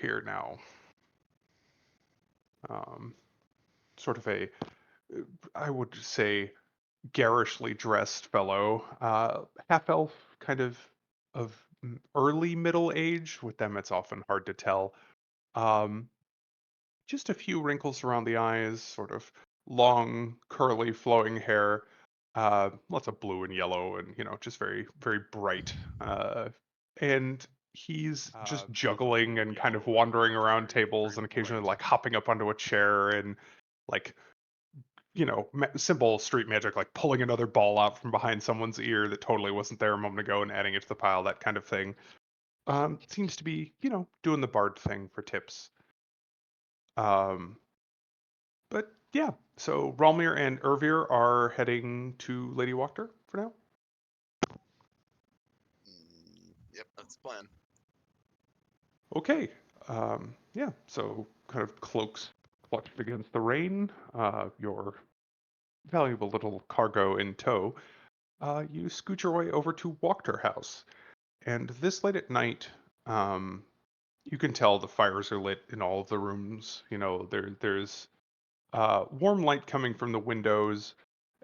here now. Um, Sort of a, I would say, garishly dressed fellow, half elf, kind of early middle age. With them, it's often hard to tell. Um, just a few wrinkles around the eyes, sort of long, curly, flowing hair, lots of blue and yellow, and just very, very bright. And he's just juggling and kind of wandering around tables and occasionally like hopping up onto a chair and like simple street magic, like pulling another ball out from behind someone's ear that totally wasn't there a moment ago and adding it to the pile, that kind of thing. Seems to be, doing the bard thing for tips. Um, but yeah, so Ralmir and Ervir are heading to Lady Wachter for now. Yep, that's the plan. Okay. Yeah, so kind of cloaks clutched against the rain, your valuable little cargo in tow. You scoot your way over to Wachter House. And this late at night, um, you can tell the fires are lit in all of the rooms. There's warm light coming from the windows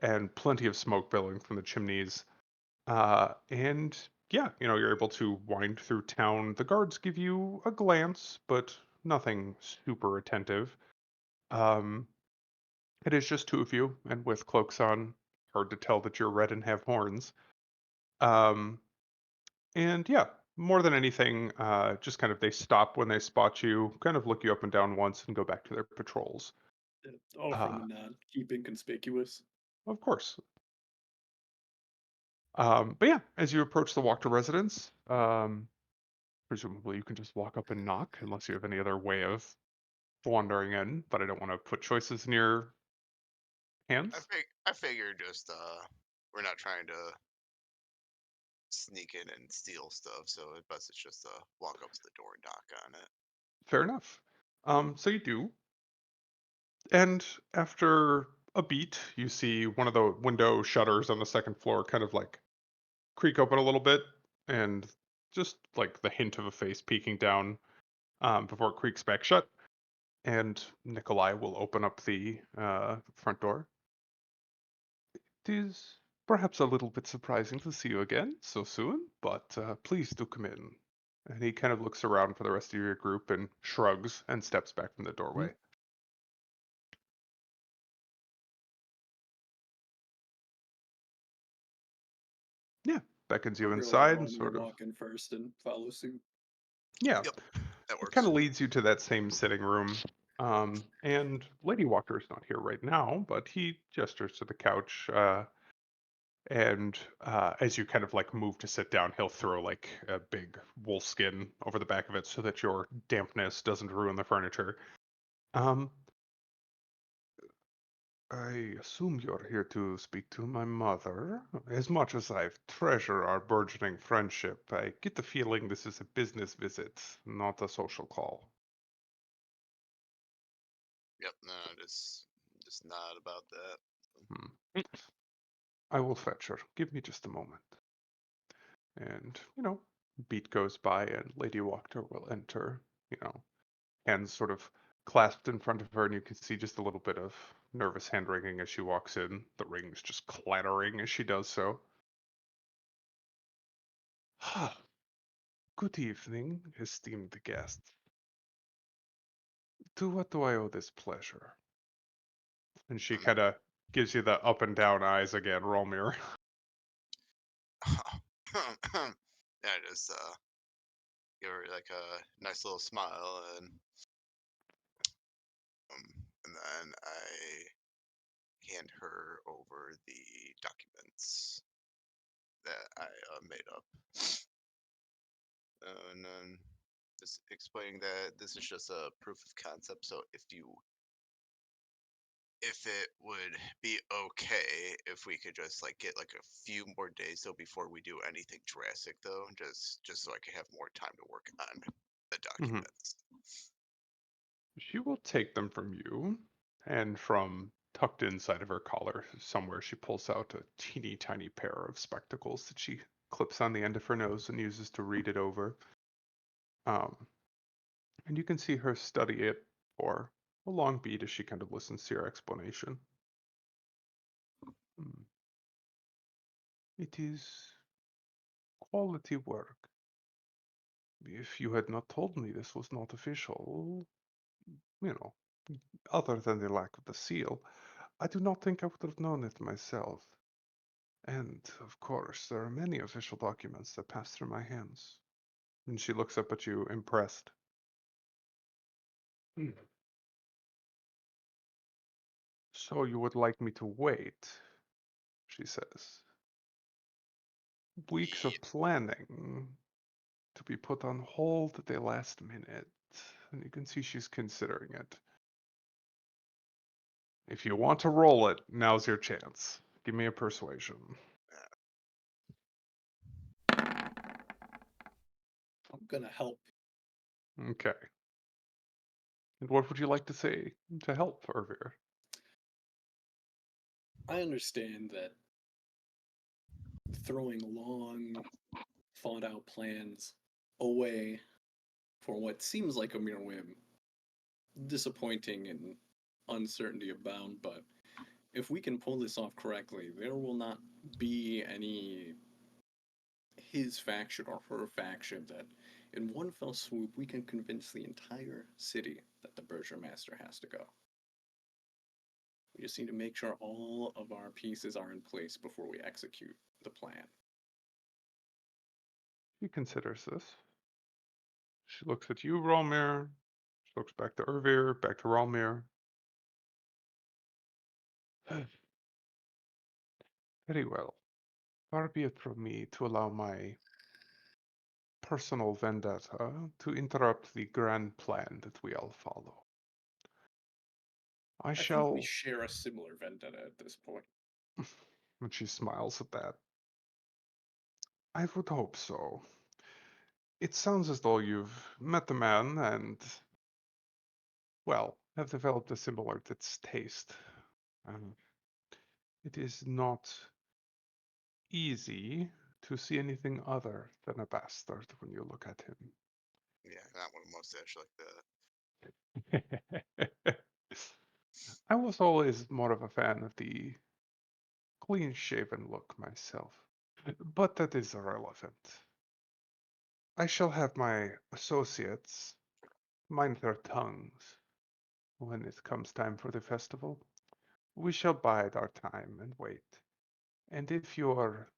and plenty of smoke billowing from the chimneys. And yeah, you're able to wind through town. The guards give you a glance, but nothing super attentive. Um, it is just two of you, and with cloaks on, hard to tell that you're red and have horns. Um, And yeah, more than anything, just kind of they stop when they spot you, kind of look you up and down once, and go back to their patrols. Offering Uh, the nod, keep inconspicuous. of course. But yeah, as you approach the walk to residence, presumably you can just walk up and knock, unless you have any other way of wandering in. But I don't want to put choices in your hands. I figure just we're not trying to sneak in and steal stuff, so at best it's just walk up to the door and knock on it. Fair enough. So you do, and after a beat, you see one of the window shutters on the second floor kind of like creak open a little bit, and just like the hint of a face peeking down before it creaks back shut. And Nikolai will open up the front door. It is perhaps a little bit surprising to see you again so soon, but please do come in. And he kind of looks around for the rest of your group and shrugs and steps back from the doorway. Yeah, beckons you Ervir will let inside and Romeo sort of, walk in first and follow suit. yeah, Yep, that it kind works. of leads you to that same sitting room. And Lady Walker is not here right now, but he gestures to the couch. And as you kind of like move to sit down, he'll throw like a big wool skin over the back of it so that your dampness doesn't ruin the furniture. Um, I assume you're here to speak to my mother. As much as I treasure our burgeoning friendship, I get the feeling this is a business visit, not a social call. Yep, no, just not about that. Hmm. I will fetch her. Give me just a moment. And, beat goes by and Lady Wachter will enter, you know, hands sort of clasped in front of her, and you can see just a little bit of nervous hand wringing as she walks in, the rings just clattering as she does so. Good evening, esteemed guests. To what do I owe this pleasure? And she Um, kind of gives you the up and down eyes again, Rolmir. yeah, just give her like a nice little smile um, and then I hand her over the documents that I made up. And then just explaining that this is just a proof of concept. So if it would be okay if we could just like get like a few more days though before we do anything drastic though, just so I can have more time to work on the Mhm. documents. She will take them from you, and from tucked inside of her collar somewhere, she pulls out a teeny tiny pair of spectacles that she clips on the end of her nose and uses to read it over. Um, And you can see her study it for a long beat as she kind of listens to your explanation. Hmm. It is quality work. If you had not told me this was not official, you know, other than the lack of the seal, I do not think I would have known it myself. And, of course, there are many official documents that pass through my hands. And she looks up at you, impressed. "Hmm. So you would like me to wait," she says. "Weeks Ye- of planning to be put on hold at the last minute." And you can see she's considering it. "If you want to roll it, now's your chance. Give me a persuasion." I'm gonna help. Okay. And what would you like to say to help, Irvir? I understand that throwing long, thought out plans away for what seems like a mere whim, disappointing and uncertainty abound, but if we can pull this off correctly, there will not be any his faction or her faction that in one fell swoop we can convince the entire city that the Berger Master has to go. We just need to make sure all of our pieces are in place before we execute the plan. She considers this. She looks at you, Ralmir. She looks back to Irvir, back to Ralmir. Very well. Far be it from me to allow my personal vendetta to interrupt the grand plan that we all follow. I I think we shall, share a similar vendetta at this point. and she smiles at that. I would hope so. It sounds as though you've met the man and, well, have developed a similar taste. Um, it is not easy to see anything other than a bastard when you look at Yeah, that one mustache like him. I was always more of a fan of the clean shaven look myself, but that is irrelevant. I shall have my associates mind their tongues when it comes time for the festival. We shall bide our time and wait. And if your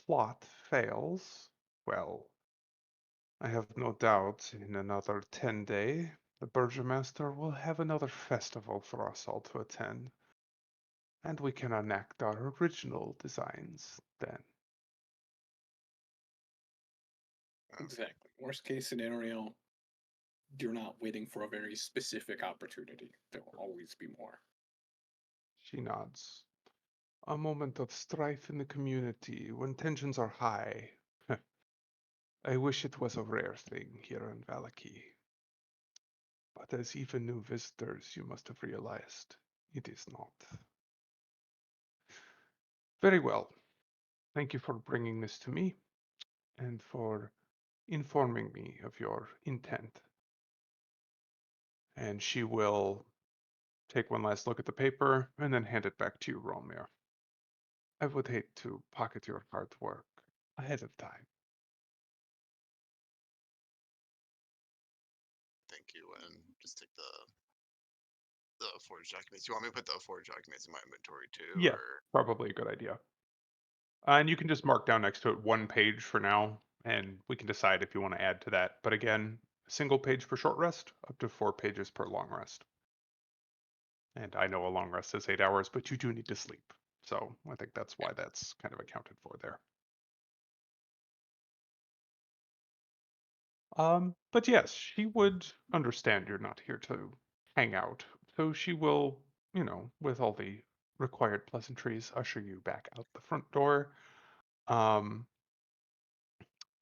plot fails, well, I have no doubt in another 10 day the Burgomaster will have another festival for us all to attend, and we can enact our original designs then. that. Exactly. Worst case scenario, you're not waiting for a very specific opportunity. There will always be more. She nods. A moment of strife in the community when tensions are high. I wish it was a rare thing here in Valaki. But as even new visitors, you must have realized it is not. Very well. Thank you for bringing this to me and for informing me of your intent. And she will take one last look at the paper and then hand it back to you, Romir. I would hate to pocket your hard work ahead of time. Thank you, and just take the forged documents. You want me to put the forged documents in my inventory too, Yeah, or probably a good idea. And you can just mark down next to it 1 page for now, and we can decide if you want to add to that. But again, a single page for short rest, up to 4 pages per long rest. And I know a long rest is 8 hours, but you do need to sleep. So I think that's why that's kind of accounted for there. But yes, she would understand you're not here to hang out. So she will, with all the required pleasantries, usher you back out the front door. Um,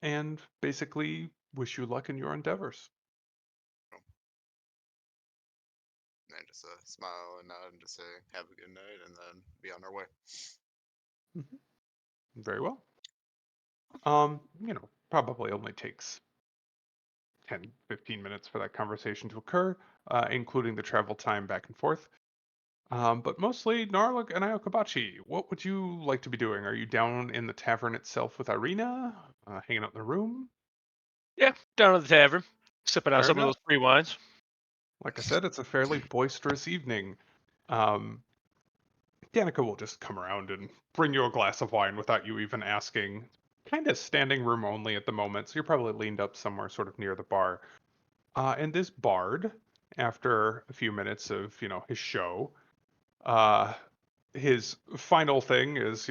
and basically wish you luck in your endeavors. and just smile and nod and just say have a good night, and then be on our way. Mhm. Very well. Probably only takes 10, 15 minutes for that conversation to occur, including the travel time back and forth. But mostly, Narlik and Iokabachi, what would you like to be doing? Are you down in the tavern itself with Irina, hanging out in the room? Yeah, down at the tavern, sipping on Fair some of enough. those free wines. Like I said, it's a fairly boisterous evening. Um, Danica will just come around and bring you a glass of wine without you even asking. Kind of standing room only at the moment, so you're probably leaned up somewhere sort of near the bar. And this bard, after a few minutes of, his show, uh, his final thing is,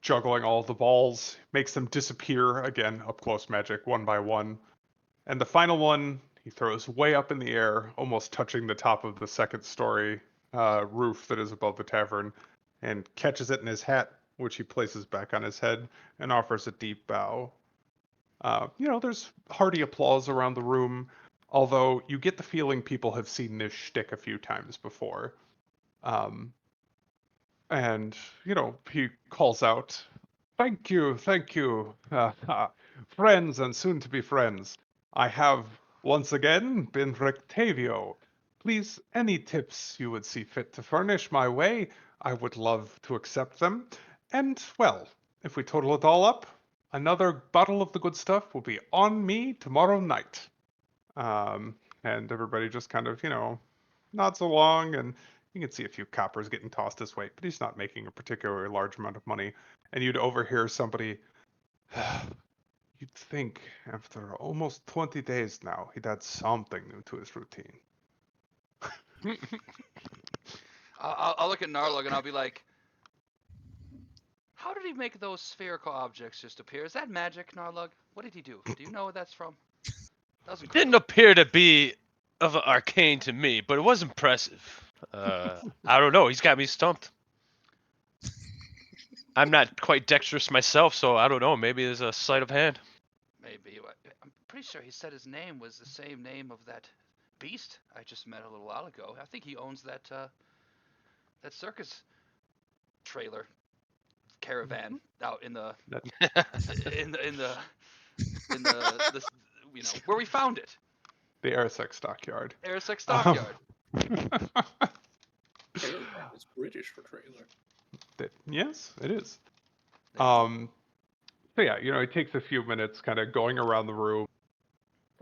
juggling all the balls, makes them disappear again, up close magic, one by one. And the final one, he throws way up in the air, almost touching the top of the second story roof that is above the tavern, and catches it in his hat, which he places back on his head and offers a deep bow. There's hearty applause around the room, although you get the feeling people have seen this shtick a few times before. Um, and, he calls out, thank you, friends and soon to be friends. I have once again been Rectavio. Please, any tips you would see fit to furnish my way, I would love to accept them. And, well, if we total it all up, another bottle of the good stuff will be on me tomorrow night. Um, and everybody just kind of, nods along, and you can see a few coppers getting tossed his way, but he's not making a particularly large amount of money. And you'd overhear somebody, you'd think after almost 20 days now, he'd add something new to his routine. I'll look at Narlog and I'll be like, how did he make those spherical objects just appear? Is that magic, Narlog? What did he do? Do you know what that's from? That was It didn't incredible. appear to be of an arcane to me, but it was impressive. I don't know. He's got me stumped. I'm not quite dexterous myself, so I don't know. Maybe there's a sleight of hand. Maybe. I'm pretty sure he said his name was the same name of that beast I just met a little while ago. I think he owns that circus trailer caravan out in the That, in the in the in the where we found it. the Airsex stockyard. Airsex Um, Stockyard. Caravan is British for trailer. yes, it is. There you go. So yeah, it takes a few minutes kind of going around the room.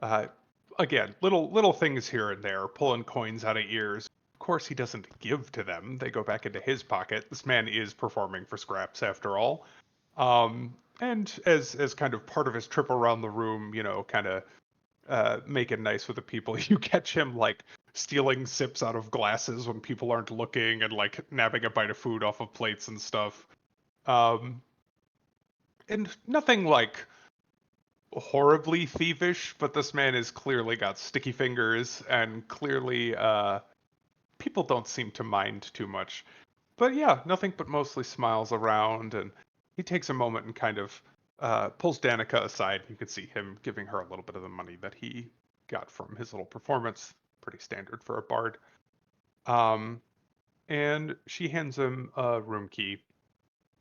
Uh, Again, little things here and there, pulling coins out of ears. Of course, he doesn't give to them; they go back into his pocket. This man is performing for scraps, after all. And as kind of part of his trip around the room, kind of making nice with the people, you catch him like stealing sips out of glasses when people aren't looking, and like nabbing a bite of food off of plates and stuff. Um, and nothing like horribly thievish, but this man has clearly got sticky fingers, and clearly people don't seem to mind too much. But yeah, nothing but mostly smiles around, and he takes a moment and kind of pulls Danica aside. You can see him giving her a little bit of the money that he got from his little performance. Pretty standard for a bard. And she hands him a room key.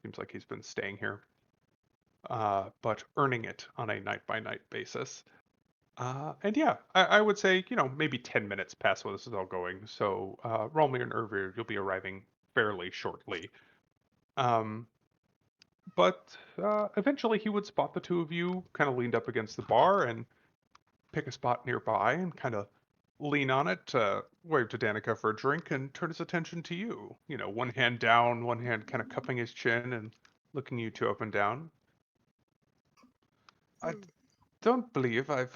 Seems like he's been staying here, but earning it on a night by night basis. And yeah, I would say, maybe 10 minutes past while this is all going. So, Romley and Irvir, you'll be arriving fairly shortly. But eventually he would spot the two of you kind of leaned up against the bar and pick a spot nearby and kind of lean on it, wave to Danica for a drink, and turn his attention to you. One hand down, one hand kind of cupping his chin and looking you two up and down. I don't believe I've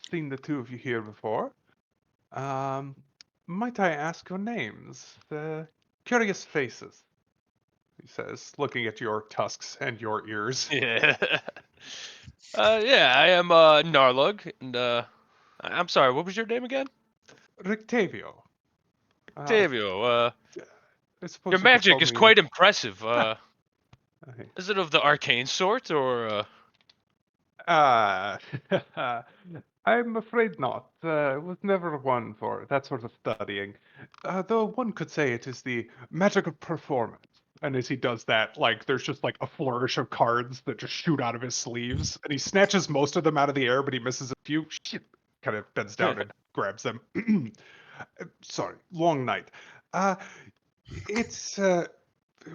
seen the two of you here before. Um, might I ask your names? Curious faces, he says, looking at your tusks and your ears. Yeah. Yeah, I am Narlug, and I'm sorry. What was your name again? Rictavio. Octavio. I suppose Your you could call magic is me. quite impressive. I- Is it of the arcane sort, or? Ah, I'm afraid not. Was never one for that sort of studying. Though one could say it is the magical performance. And as he does that, like there's just like a flourish of cards that just shoot out of his sleeves, and he snatches most of them out of the air, but he misses a few. Shit. kind of bends down and grabs them. Sorry, long night. Uh, it's,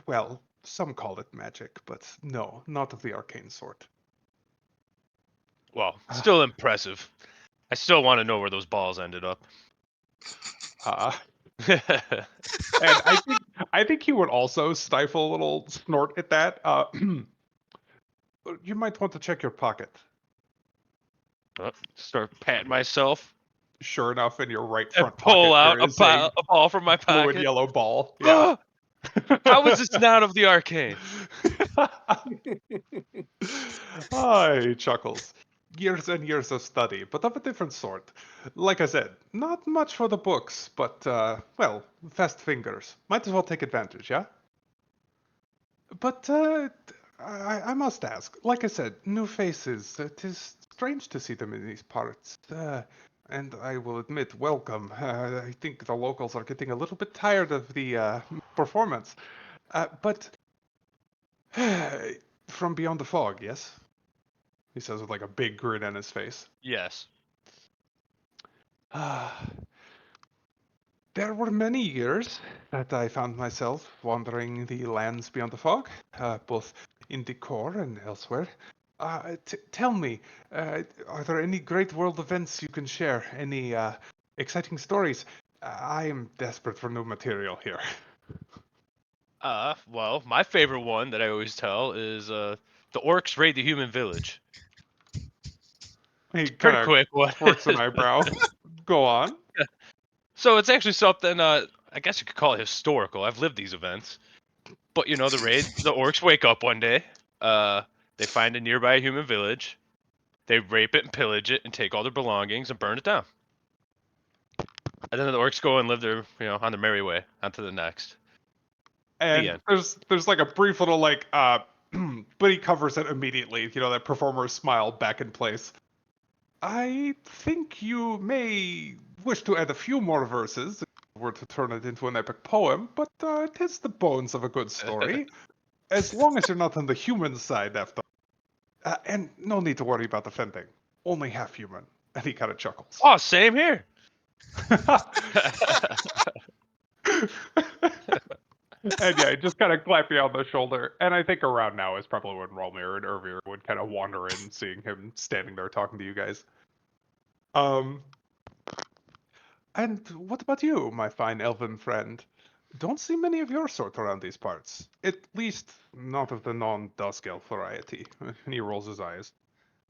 well, some call it magic, but no, not of the arcane sort. Well, still impressive. I still want to know where those balls ended up. Uh, and I think he would also stifle a little snort at that. You might want to check your pocket. Start patting myself Sure enough, in your right and front pull pocket, out there is a a ball from my fluid pocket. yellow ball. Yeah. How is this not of the arcane? Ah, he chuckles. Years and years of study, but of a different sort. Like I said, not much for the books, but, well, fast fingers. Might as well take advantage, yeah? But, I must ask. Like I said, new faces. It is strange to see them in these parts. And I will admit, welcome. I think the locals are getting a little bit tired of the, performance. But from beyond the fog, yes? He says with like a big grin on his face. Yes. There were many years that I found myself wandering the lands beyond the fog, both in Decor and elsewhere. Tell me, are there any great world events you can share? Any exciting stories? I am desperate for new material here. Well, my favorite one that I always tell is the orcs raid the human village. He kind Pretty of quick one. quirks an eyebrow. Go on. So it's actually something I guess you could call it historical. I've lived these events. But you know, the orcs wake up one day, they find a nearby human village, they rape it and pillage it and take all their belongings and burn it down. And then the orcs go and live their, on their merry way on to the next. The And end. there's like a brief little like but he covers it immediately, that performer's smile back in place. I think you may wish to add a few more verses if you were to turn it into an epic poem, but it is the bones of a good story, as long as you're not on the human side after. And no need to worry about offending. Only half human. And he kind of chuckles. Oh, same here. And yeah, just kind of clap you on the shoulder. And I think around now is probably when Rolmir and Ervir would kind of wander in, seeing him standing there talking to you guys. And what about you, my fine elven friend? Don't see many of your sort around these parts. At least not of the non-dusk elf variety. And he rolls his eyes.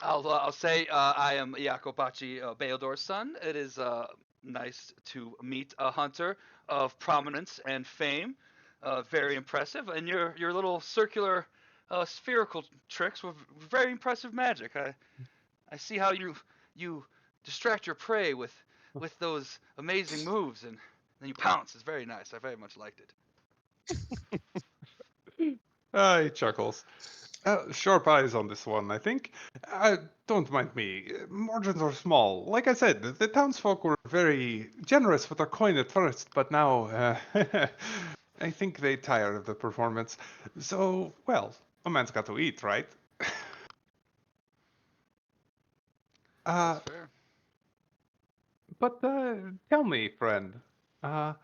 I'll say I am Jakobachi Beodor's son. It is nice to meet a hunter of prominence and fame. Very impressive, and your little circular spherical tricks were very impressive magic. I see how you distract your prey with those amazing moves, and then you pounce. It's very nice. I very much liked it. He chuckles. Sharp eyes on this one, I think. Don't mind me. Margins are small. Like I said, the townsfolk were very generous with their coin at first, but now I think they tired of the performance. So, well, a man's got to eat, right? That's Uh, fair. but tell me, friend, yeah,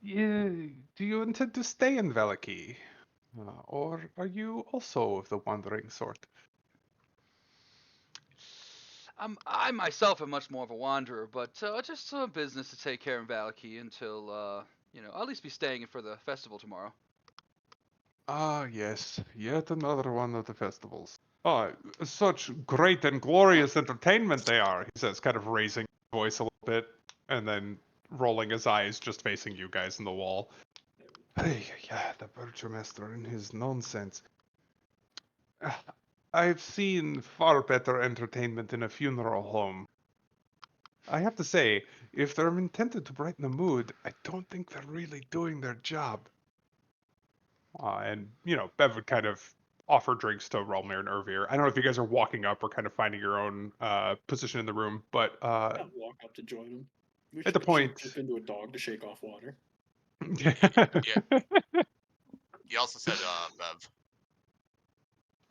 do you intend to stay in Valaki? Or are you also of the wandering sort? I myself am much more of a wanderer, but just some business to take care in Valaki until I'll at least be staying for the festival tomorrow. Ah, yes, yet another one of the festivals. Ah, such great and glorious entertainment they are, he says, kind of raising his voice a little bit, and then rolling his eyes just facing you guys in the wall. Hey, yeah, the Burgomaster and his nonsense. Ah, I've seen far better entertainment in a funeral home. I have to say, if they're intended to brighten the mood, I don't think they're really doing their job. And, Bev would kind of offer drinks to Relmir and Ervir. I don't know if you guys are walking up or kind of finding your own position in the room, but I'll walk up to join him. We at the should point. jump into a dog to shake off water. Yeah. He also said Bev.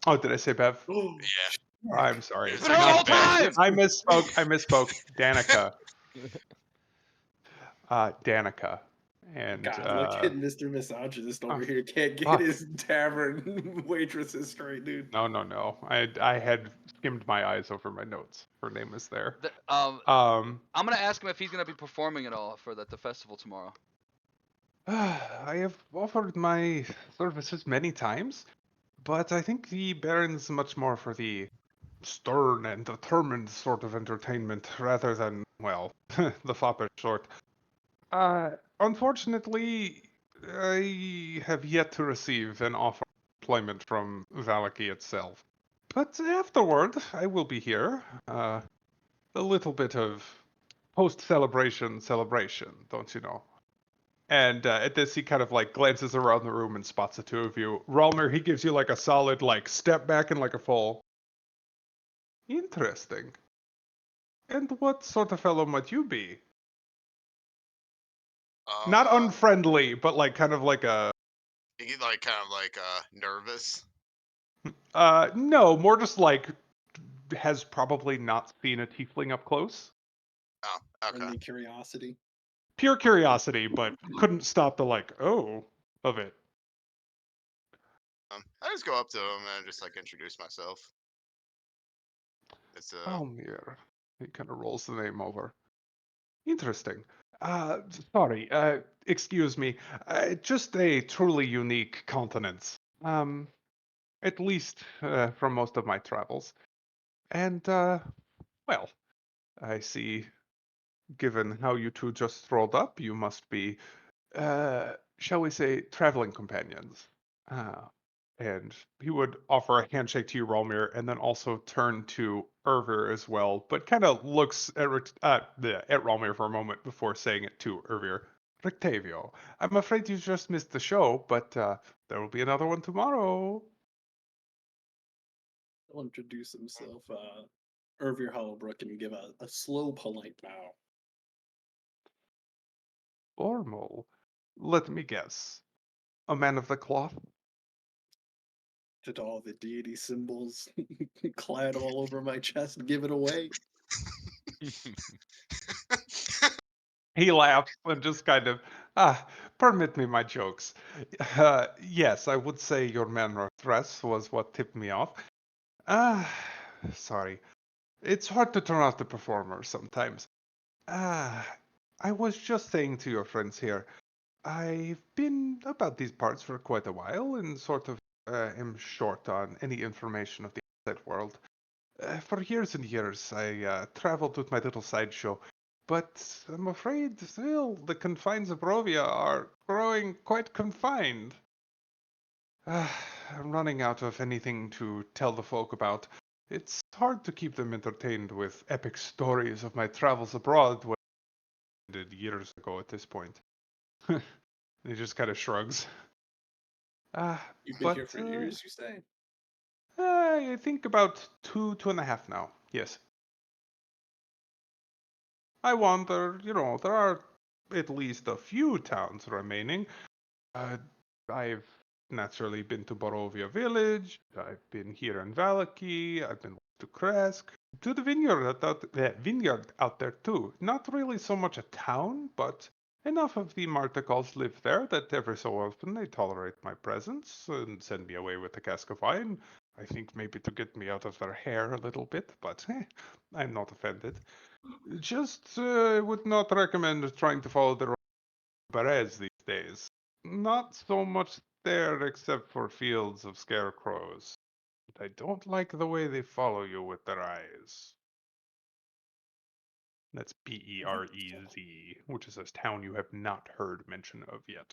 Oh, did I say Bev? Oh, Yeah. I'm sorry. It's Been like here the Not whole Dan. time! I misspoke. I misspoke. Danica. Danica. And God, look at Mr. Misogynist oh, over here. Can't get fuck. his tavern waitresses straight, dude. No. I had skimmed my eyes over my notes. Her name is there. The, Um, I'm gonna ask him if he's gonna be performing at all for the festival tomorrow. I have offered my services many times, but I think the Baron's much more for the stern and determined sort of entertainment rather than, well, the foppish sort. Unfortunately, I have yet to receive an offer of employment from Valaki itself. But afterward, I will be here. A little bit of post-celebration, don't you know? And at this, he kind of like glances around the room and spots the two of you. Ralmer, he gives you like a solid like step back and like a full. Interesting. And what sort of fellow might you be? Not Uh, unfriendly, but like kind of like a you get like kind of like nervous. no, more just like has probably not seen a tiefling up close. Oh, okay. Friendly curiosity. Pure curiosity, but couldn't stop the like, oh, of it. I just go up to him and just like introduce myself. It's Almir. He kind of rolls the name over. Interesting. Uh, sorry, excuse me. Just a truly unique continent. At least from most of my travels. And, well, I see, given how you two just strolled up, you must be, shall we say, traveling companions. Uh, and he would offer a handshake to you, Rolmir, and then also turn to Ervir as well, but kind of looks at Rolmir for a moment before saying it to Ervir. Rictavio, I'm afraid you just missed the show, but there will be another one tomorrow. He'll introduce himself, Irvir Hollowbrook, and give a slow, polite bow. Formal. Let me guess. A man of the cloth? To all the deity symbols clad all over my chest, give it away. He laughs and just kind of, permit me my jokes. Yes, I would say your manner of dress was what tipped me off. Ah, sorry. It's hard to turn out the performer sometimes. Ah, I was just saying to your friends here, I've been about these parts for quite a while and sort of am short on any information of the outside world. For years and years, I traveled with my little sideshow, but I'm afraid still the confines of Rovia are growing quite confined. I'm running out of anything to tell the folk about. It's hard to keep them entertained with epic stories of my travels abroad, what I did years ago at this point. He just kind of shrugs. Uh, You've been here but for years, you say? I think about 2.5 now. Yes. I wonder, there are at least a few towns remaining. Uh, I've naturally been to Borovia Village. I've been here in Valaki. I've been to Kresk. To the vineyard out there too. Not really so much a town, but enough of the Martacals live there that every so often they tolerate my presence and send me away with a cask of wine. I think maybe to get me out of their hair a little bit, but I'm not offended. Just would not recommend trying to follow the road of Perez these days. Not so much there except for fields of scarecrows. I don't like the way they follow you with their eyes. That's Berez, which is a town you have not heard mention of yet.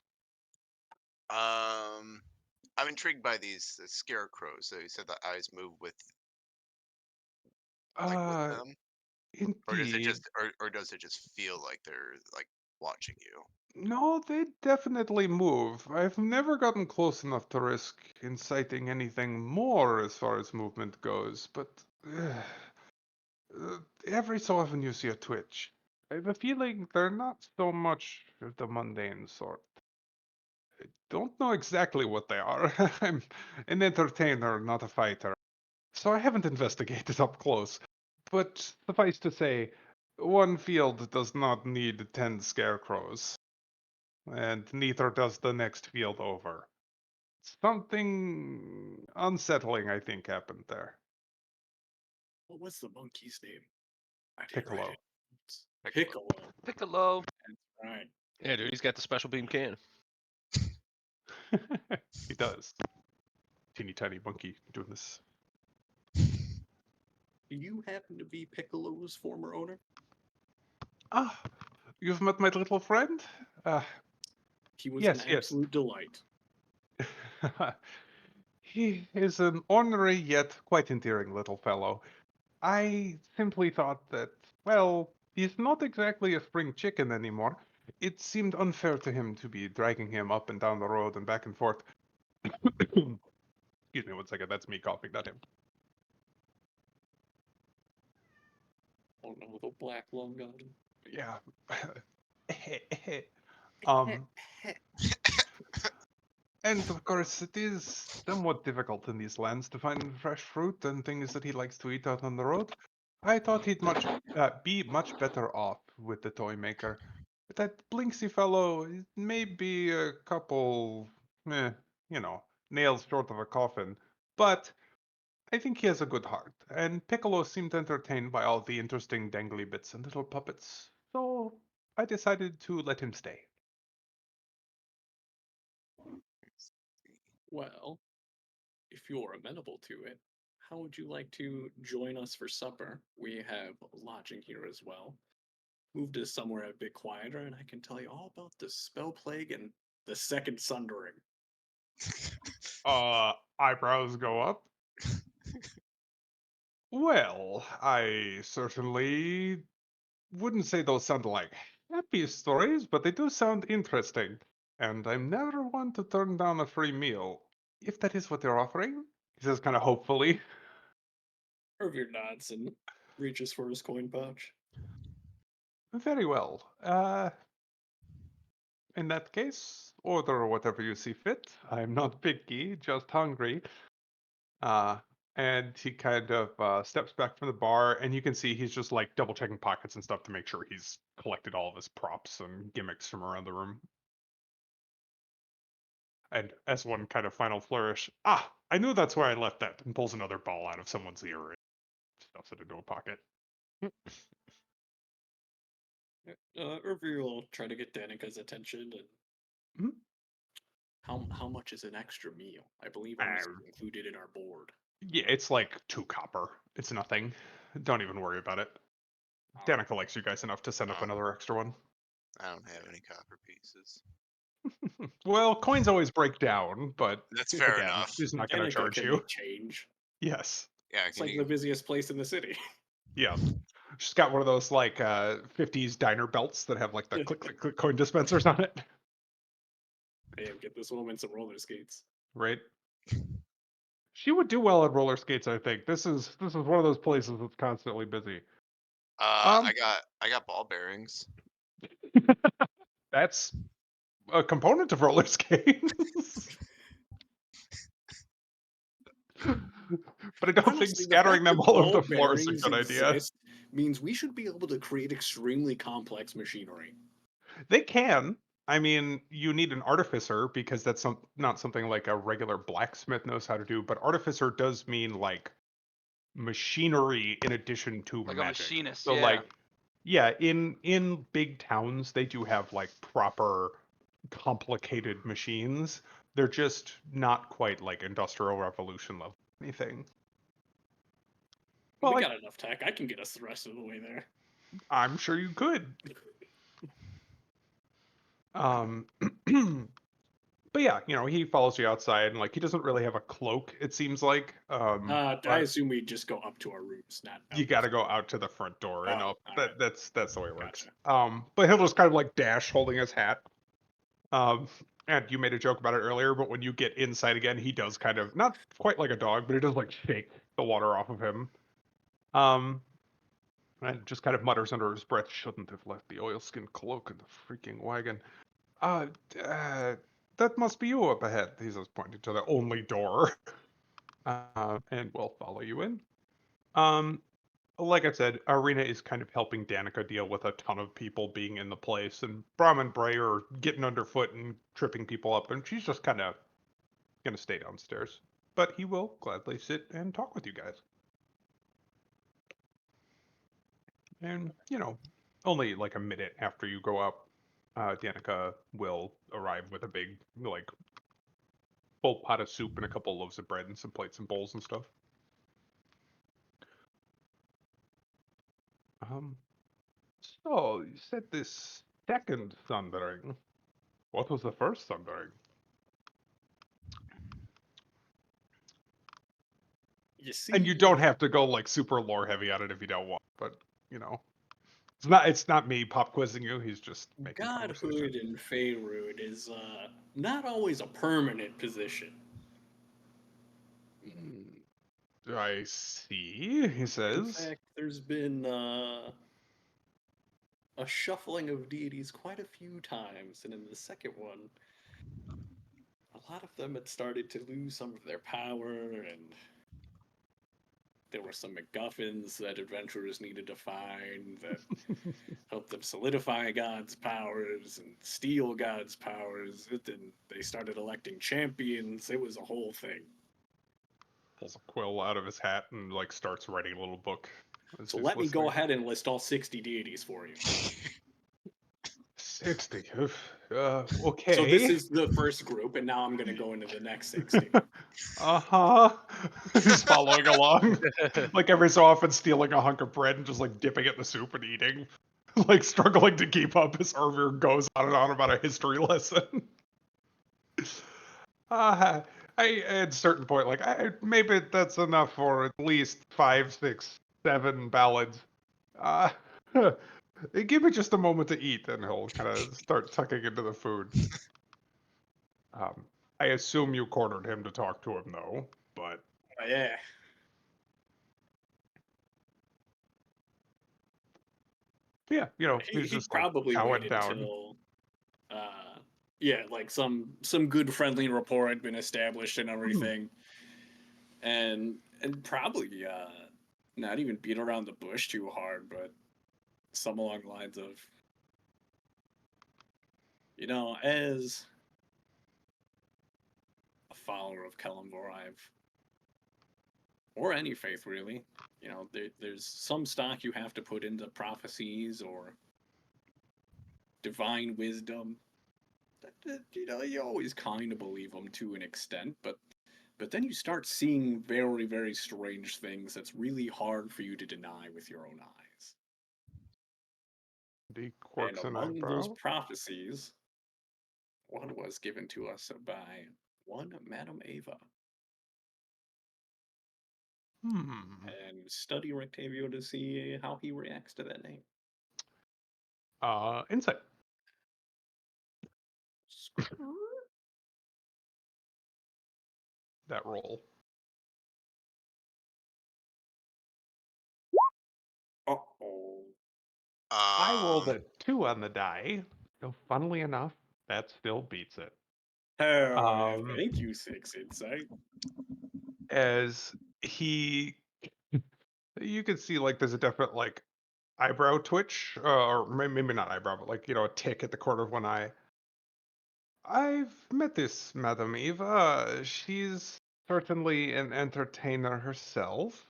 I'm intrigued by these scarecrows. So you said the eyes move with Uh, them, or does it indeed. just or does it just feel like they're like watching you? No, they definitely move. I've never gotten close enough to risk inciting anything more as far as movement goes, but every so often you see a twitch. I have a feeling they're not so much of the mundane sort. Don't know exactly what they are. I'm an entertainer, not a fighter. so I haven't investigated up close. But suffice to say, one field does not need 10 scarecrows, and neither does the next field over. Something unsettling, I think, happened there. What was the monkey's name? I did write Piccolo. it. It's Piccolo. Piccolo. Piccolo. That's right. Yeah, dude, he's got the special beam cannon. He does. Teeny tiny monkey doing this. Do you happen to be Piccolo's former owner? Ah, you've met my little friend? He was an Yes, yes. absolute delight. He is an ornery yet quite endearing little fellow. I simply thought that, well, he's not exactly a spring chicken anymore. It seemed unfair to him to be dragging him up and down the road and back and forth. Excuse me one second, that's me coughing, not him. Oh no, the black lung got him. Yeah. um, and of course, it is somewhat difficult in these lands to find fresh fruit and things that he likes to eat out on the road. I thought he'd be much better off with the toy maker. But that Blinksy fellow is maybe a couple, eh, nails short of a coffin. But I think he has a good heart, and Piccolo seemed entertained by all the interesting dangly bits and little puppets. So I decided to let him stay. Well, if you're amenable to it, how would you like to join us for supper? We have lodging here as well. Move to somewhere a bit quieter, and I can tell you all about the spell plague and the second sundering. Eyebrows go up. Well, I certainly wouldn't say those sound like happy stories, but they do sound interesting. And I'm never one to turn down a free meal, if that is what they're offering. He says kind of hopefully. Irvir nods and reaches for his coin pouch. Very well. In that case, order whatever you see fit. I'm not picky, just hungry. Uh, and he kind of steps back from the bar, and you can see he's just like double checking pockets and stuff to make sure he's collected all of his props and gimmicks from around the room. And as one kind of final flourish, I knew that's where I left that, and pulls another ball out of someone's ear and stuffs it into a pocket. Irvir will try to get Danica's attention. And Mhm. how much is an extra meal? I believe it was Uh, included in our board. Yeah, it's like 2 copper. It's nothing. Don't even worry about it. All right. Danica likes you guys enough to send up Oh. another extra one. I don't have any copper pieces. Well, coins always break down, but That's fair again, enough. she's not going to Danica charge can you. make change. Yes. Yeah, It's can like you? the busiest place in the city. Yeah. She's got one of those like 50s diner belts that have like the click click click coin dispensers on it. Damn, get this woman some roller skates. Right? She would do well at roller skates, I think. This is one of those places that's constantly busy. Um, I got ball bearings. that's a component of roller skates. But I don't think Honestly, the scattering fact them that all over ball the floor is a bearings good idea. exist means we should be able to create extremely complex machinery. They can. I mean, you need an artificer because that's not something like a regular blacksmith knows how to do, but artificer does mean like machinery in addition to Like a magic. machinist, So yeah. like yeah, in big towns they do have like proper complicated machines. They're just not quite like industrial revolution level anything. Well, We like got enough tech. I can get us the rest of the way there. I'm sure you could. Um but yeah, he follows you outside and like he doesn't really have a cloak, it seems like. I But assume we just go up to our rooms, not you out. got to go out to the front door and Oh, up. all right. That's the way it works. Gotcha. But he'll just kind of like dash holding his hat. Um, and you made a joke about it earlier, but when you get inside again, he does kind of not quite like a dog, but he does like shake the water off of him. Um, and just kind of mutters under his breath, "Shouldn't have left the oilskin cloak in the freaking wagon." Uh, that must be you up ahead. He's just pointing to the only door. and we'll follow you in. Um, like I said, Arena is kind of helping Danica deal with a ton of people being in the place, and Brom and Bray are getting underfoot and tripping people up, and she's just kind of gonna stay downstairs. But he will gladly sit and talk with you guys. And, only like a minute after you go up, Danica will arrive with a big, like, full pot of soup and a couple loaves of bread and some plates and bowls and stuff. Um, so you said this second thundering. What was the first thundering? You And you see, don't have to go like super lore heavy on it if you don't want, but you know, it's not me pop quizzing you. He's just making conversation. godhood in Faerun is not always a permanent position. I see, he In says. fact, there's been a shuffling of deities quite a few times, and in the second one, a lot of them had started to lose some of their power, and there were some MacGuffins that adventurers needed to find that helped them solidify God's powers and steal God's powers. Then they started electing champions. It was a whole thing. Pulls a quill out of his hat and like starts writing a little book as So he's let me go listening. ahead and list all 60 deities for you. 60. So this Okay. is the first group, and now I'm going to go into the next 60. Uh-huh. He's following along. Like every so often stealing a hunk of bread and just like dipping it in the soup and eating. Like struggling to keep up as Irvir goes on and on about a history lesson. uh, at a certain point, like maybe that's enough for at least 5, 6, 7 ballads. Uh, give me just a moment to eat, and he'll kind of start tucking into the food. Um, I assume you cornered him to talk to him, though. But Yeah. yeah, he's He just like probably chowing waited down. till yeah, like some good friendly rapport had been established and everything. And probably not even beat around the bush too hard, but some along the lines of, as a follower of Kellamvor, or any faith really, there's some stock you have to put into prophecies or divine wisdom. You always kind of believe them to an extent, but then you start seeing very, very strange things that's really hard for you to deny with your own eyes. He And quirks an among those eyebrow. prophecies, one was given to us by one Madame Ava. Hmm. And study Rectavio to see how he reacts to that name. Insight. That roll. Uh-oh. I rolled Um, a 2 on the die. So funnily enough, that still beats it. Hell yeah, Um, thank you, 6 Insight. as he, you can see like there's a definite like eyebrow twitch, or maybe not eyebrow, but like a tick at the corner of one eye. I've met this Madame Eva. She's certainly an entertainer herself,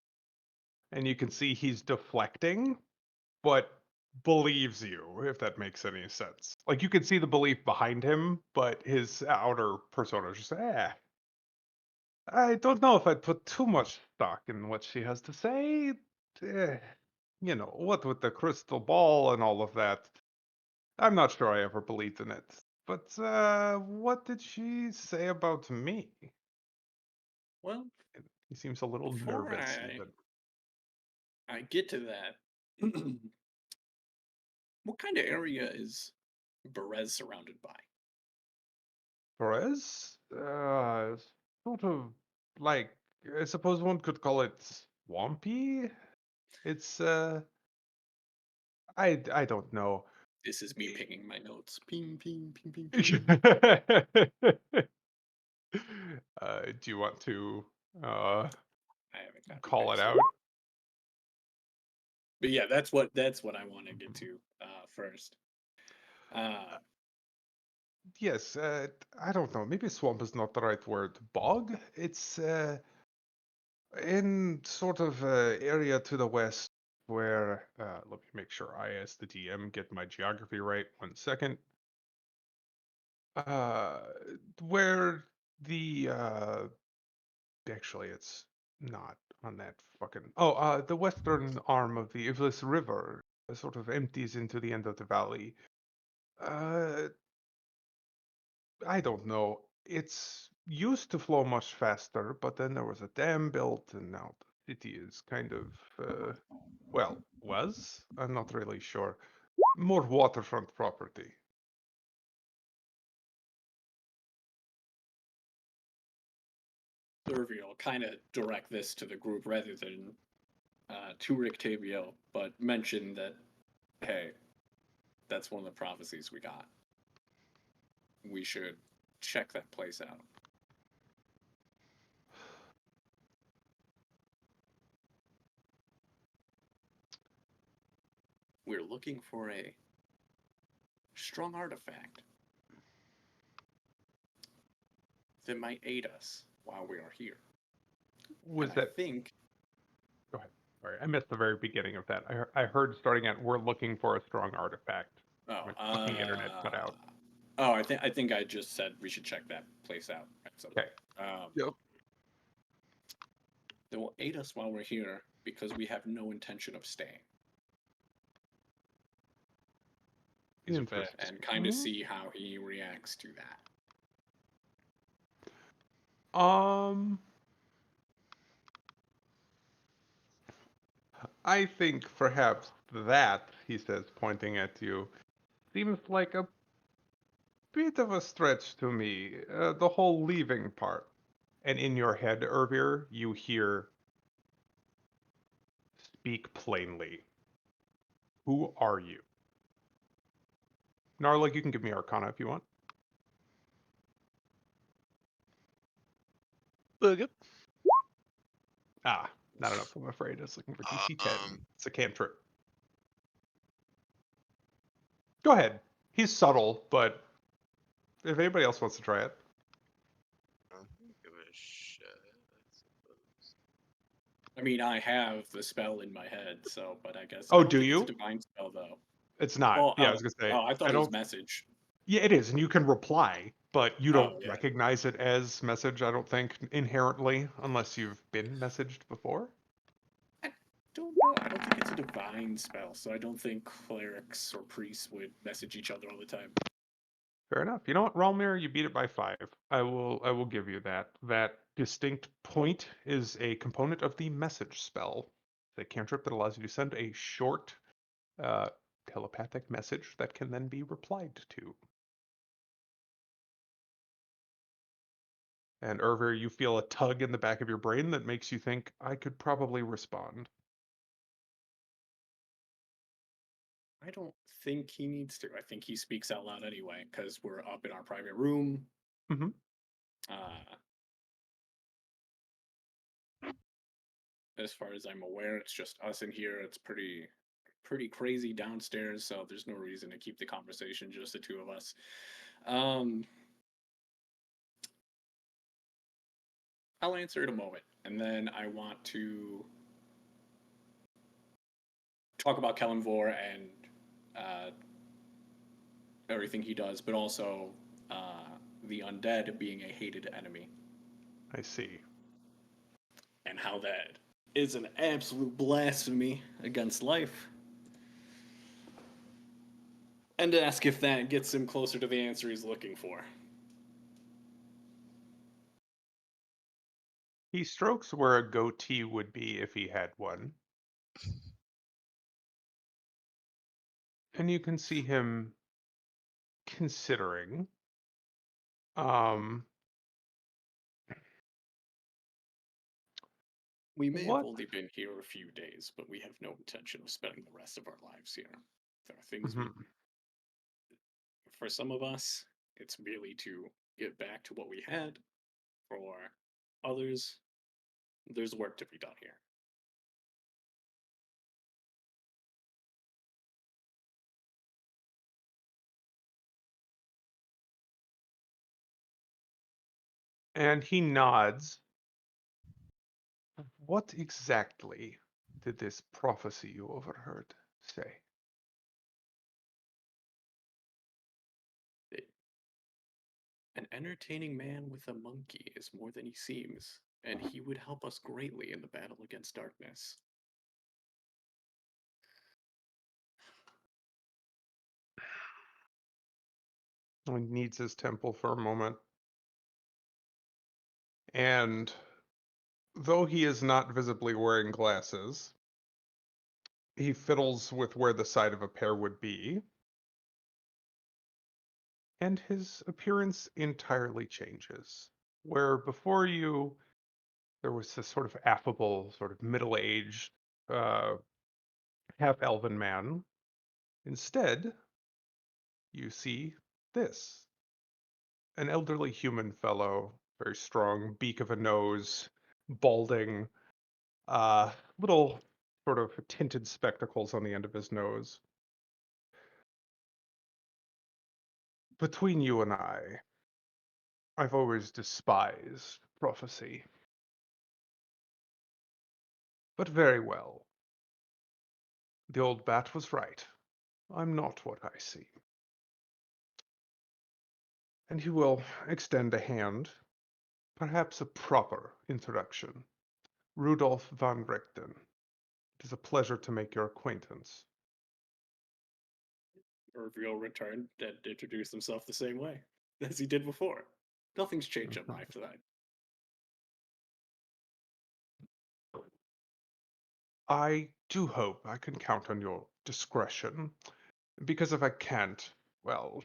and you can see he's deflecting, but believes you, if that makes any sense. Like you can see the belief behind him, but his outer persona is just, I don't know if I'd put too much stock in what she has to say. Eh, what with the crystal ball and all of that. I'm not sure I ever believed in it. But what did she say about me? Well, He seems a little before nervous I even. I get to that, what kind of area is Berez surrounded by? Perez? Sort of like, I suppose one could call it swampy. It's I don't know. This is me pinging my notes. Ping, ping, ping, ping, Do ping. you want to Uh, I haven't got the call it backstory. out. But yeah, that's what I want to get to first. Yes, I don't know. Maybe swamp is not the right word. Bog? It's in sort of area to the west where, let me make sure I, as the DM, get my geography right. 1 second. Uh, where the, actually, it's not on that fucking, oh, the western arm of the Ivlis River sort of empties into the end of the valley. Uh, I don't know. It's used to flow much faster, but then there was a dam built, and now the city is kind of, well, was? I'm not really sure. More waterfront property. Irvi will kind of direct this to the group rather than to Rick Tavio, but mention that, hey, that's one of the prophecies we got. We should check that place out. We're looking for a strong artifact that might aid us while we are here. Was And I that? think, Go ahead. Sorry, I missed the very beginning of that. I heard starting at "We're looking for a strong artifact." oh, My fucking internet cut out. I think I just said we should check that place out at some Okay. point. Yep. That will aid us while we're here because we have no intention of staying. Interesting. And kind of see how he reacts to that. I think perhaps that, he says, pointing at you, seems like a bit of a stretch to me. The whole leaving part. And in your head, Ervir, you hear, speak plainly. Who are you? Narlik, you can give me Arcana if you want. Yep. Ah, not enough, I'm afraid. I was looking for DC 10. It's a cantrip. Go ahead. He's subtle, but if anybody else wants to try it. Give it a shot, I suppose. I mean, I have the spell in my head, so, but I guess I Oh, don't do think it's a you? divine spell though. It's not. Oh, Yeah, I was gonna say, I thought I it was don't. message. Yeah, it is, and you can reply, but you Oh don't yeah. recognize it as message, I don't think, inherently, unless you've been messaged before. I don't know. I don't think it's a divine spell, so I don't think clerics or priests would message each other all the time. Fair enough. You know what, Ralmir, you beat it by 5. I will give you that. That distinct point is a component of the message spell. The cantrip that allows you to send a short uh, telepathic message that can then be replied to. And Erver, you feel a tug in the back of your brain that makes you think, I could probably respond. I don't think he needs to. I think he speaks out loud anyway, because we're up in our private room. Mm-hmm. Uh, as far as I'm aware, it's just us in here. It's pretty crazy downstairs, so there's no reason to keep the conversation just the two of us. I'll answer in a moment, and then I want to talk about Kellen Vor and uh, everything he does, but also the undead being a hated enemy, I see. and how that is an absolute blasphemy against life. And ask if that gets him closer to the answer he's looking for. He strokes where a goatee would be if he had one. And you can see him considering. Um, We may have what? only been here a few days, but we have no intention of spending the rest of our lives here. There are things we, Mhm. for some of us, it's merely to get back to what we had. For others, There's work to be done here. And he nods. What exactly did this prophecy you overheard say? An entertaining man with a monkey is more than he seems, and he would help us greatly in the battle against darkness. He needs his temple for a moment. And though he is not visibly wearing glasses, he fiddles with where the side of a pair would be, and his appearance entirely changes. Where before you, there was this sort of affable, sort of middle-aged, uh, half-elven man. Instead, you see this. An elderly human fellow, very strong, beak of a nose, balding, little sort of tinted spectacles on the end of his nose. Between you and I've always despised prophecy. But very well. The old bat was right. I'm not what I see. And he will extend a hand, perhaps a proper introduction. Rudolf von Richten. It is a pleasure to make your acquaintance. Irvio returned and introduced himself the same way as he did before. Nothing's changed in life for that. I do hope I can count on your discretion, because if I can't, well,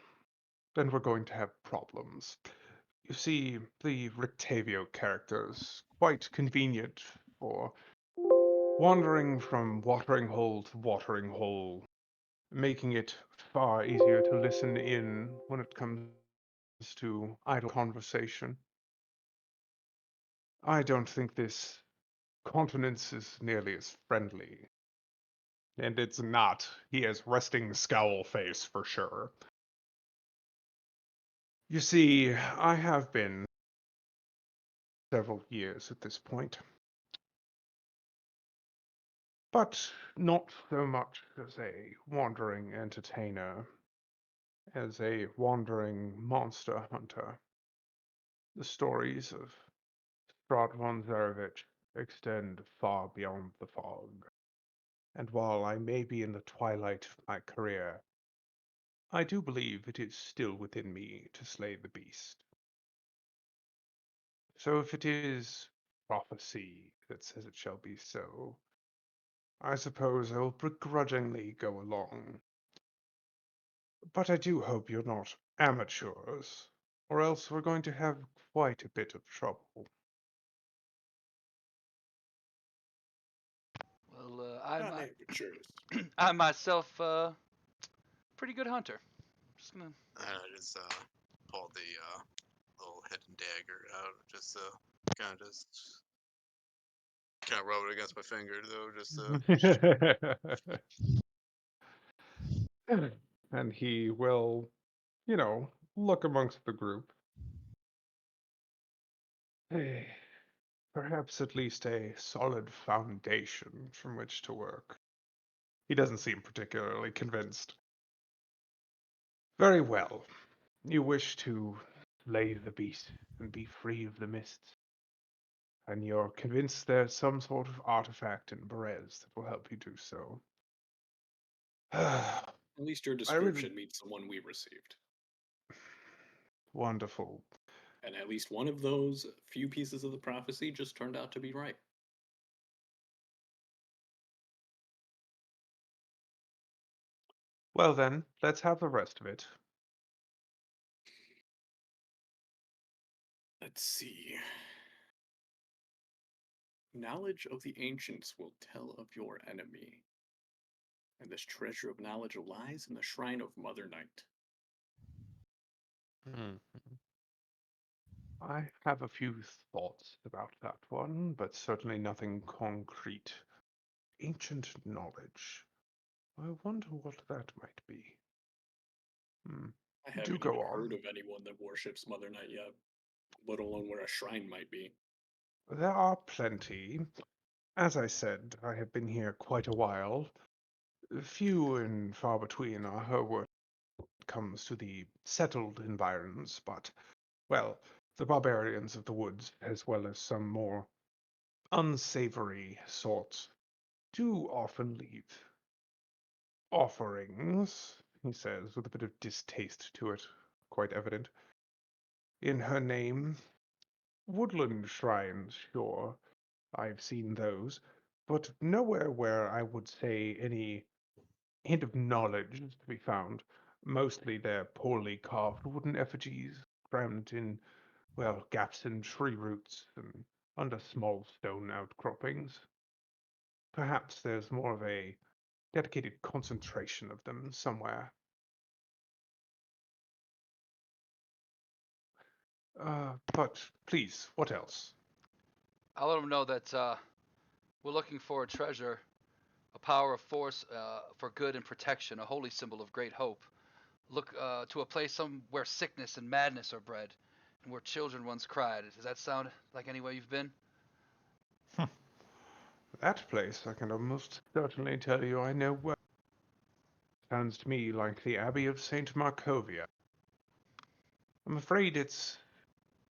then we're going to have problems. You see, the Rictavio character's quite convenient for wandering from watering hole to watering hole, making it far easier to listen in when it comes to idle conversation. I don't think this countenance is nearly as friendly. And it's not. He has resting scowl face for sure. You see, I have been several years at this point, but not so much as a wandering entertainer, as a wandering monster hunter. The stories of Strahd von Zarovich extend far beyond the fog, and while I may be in the twilight of my career, I do believe it is still within me to slay the beast. So if it is prophecy that says it shall be so, I suppose I will begrudgingly go along. But I do hope you're not amateurs, or else we're going to have quite a bit of trouble. Well, Not amateurs. I'm myself pretty good hunter. Just gonna... And I just pulled the little hidden dagger out, just kind of rub it against my finger though, just And he will, look amongst the group. Hey, perhaps at least a solid foundation from which to work. He doesn't seem particularly convinced. Very well. You wish to lay the beast and be free of the mists. And you're convinced there's some sort of artifact in Berez that will help you do so. I At least your really description meets the one we received. wonderful. And at least one of those few pieces of the prophecy just turned out to be right. Well then, let's have the rest of it. Let's see. Knowledge of the ancients will tell of your enemy. And this treasure of knowledge lies in the shrine of Mother Night. Hmm. I have a few thoughts about that one, but certainly nothing concrete. Ancient knowledge. I wonder what that might be. Hmm. I Do haven't go even on. heard of anyone that worships Mother Night yet, let alone where a shrine might be. There are plenty. As I said, I have been here quite a while. Few and far between are her work when it comes to the settled environs, but, well, the barbarians of the woods, as well as some more unsavory sorts, do often leave offerings, he says, with a bit of distaste to it, quite evident. In her name, woodland shrines, sure, I've seen those, but nowhere where I would say any hint of knowledge is to be found. Mostly they're poorly carved wooden effigies, crammed in, well, gaps in tree roots and under small stone outcroppings. Perhaps there's more of a dedicated concentration of them somewhere. But please, what else? I'll let him know that we're looking for a treasure, a power of force for good and protection, a holy symbol of great hope. Look to a place where sickness and madness are bred, and where children once cried. Does that sound like anywhere you've been? That place, I can almost certainly tell you I know well. Sounds to me like the Abbey of St. Markovia. I'm afraid it's,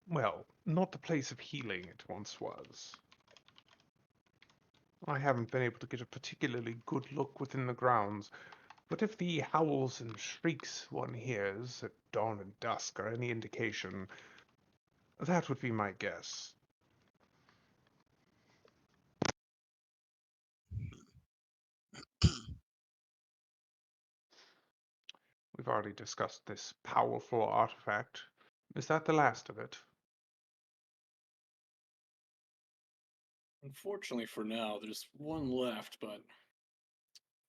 well, not the place of healing it once was. I haven't been able to get a particularly good look within the grounds, but if the howls and shrieks one hears at dawn and dusk are any indication, that would be my guess. We've already discussed this powerful artifact. Is that the last of it? Unfortunately for now, there's one left, but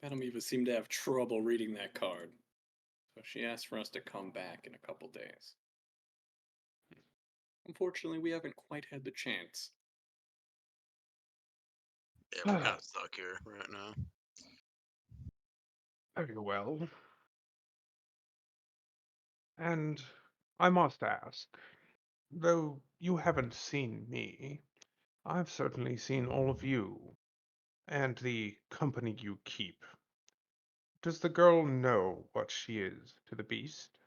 Benamiva seemed to have trouble reading that card. So she asked for us to come back in a couple days. Unfortunately, we haven't quite had the chance. Yeah, we're kind of stuck here right now. Very well. And I must ask, though you haven't seen me, I've certainly seen all of you, and the company you keep. Does the girl know what she is to the beast?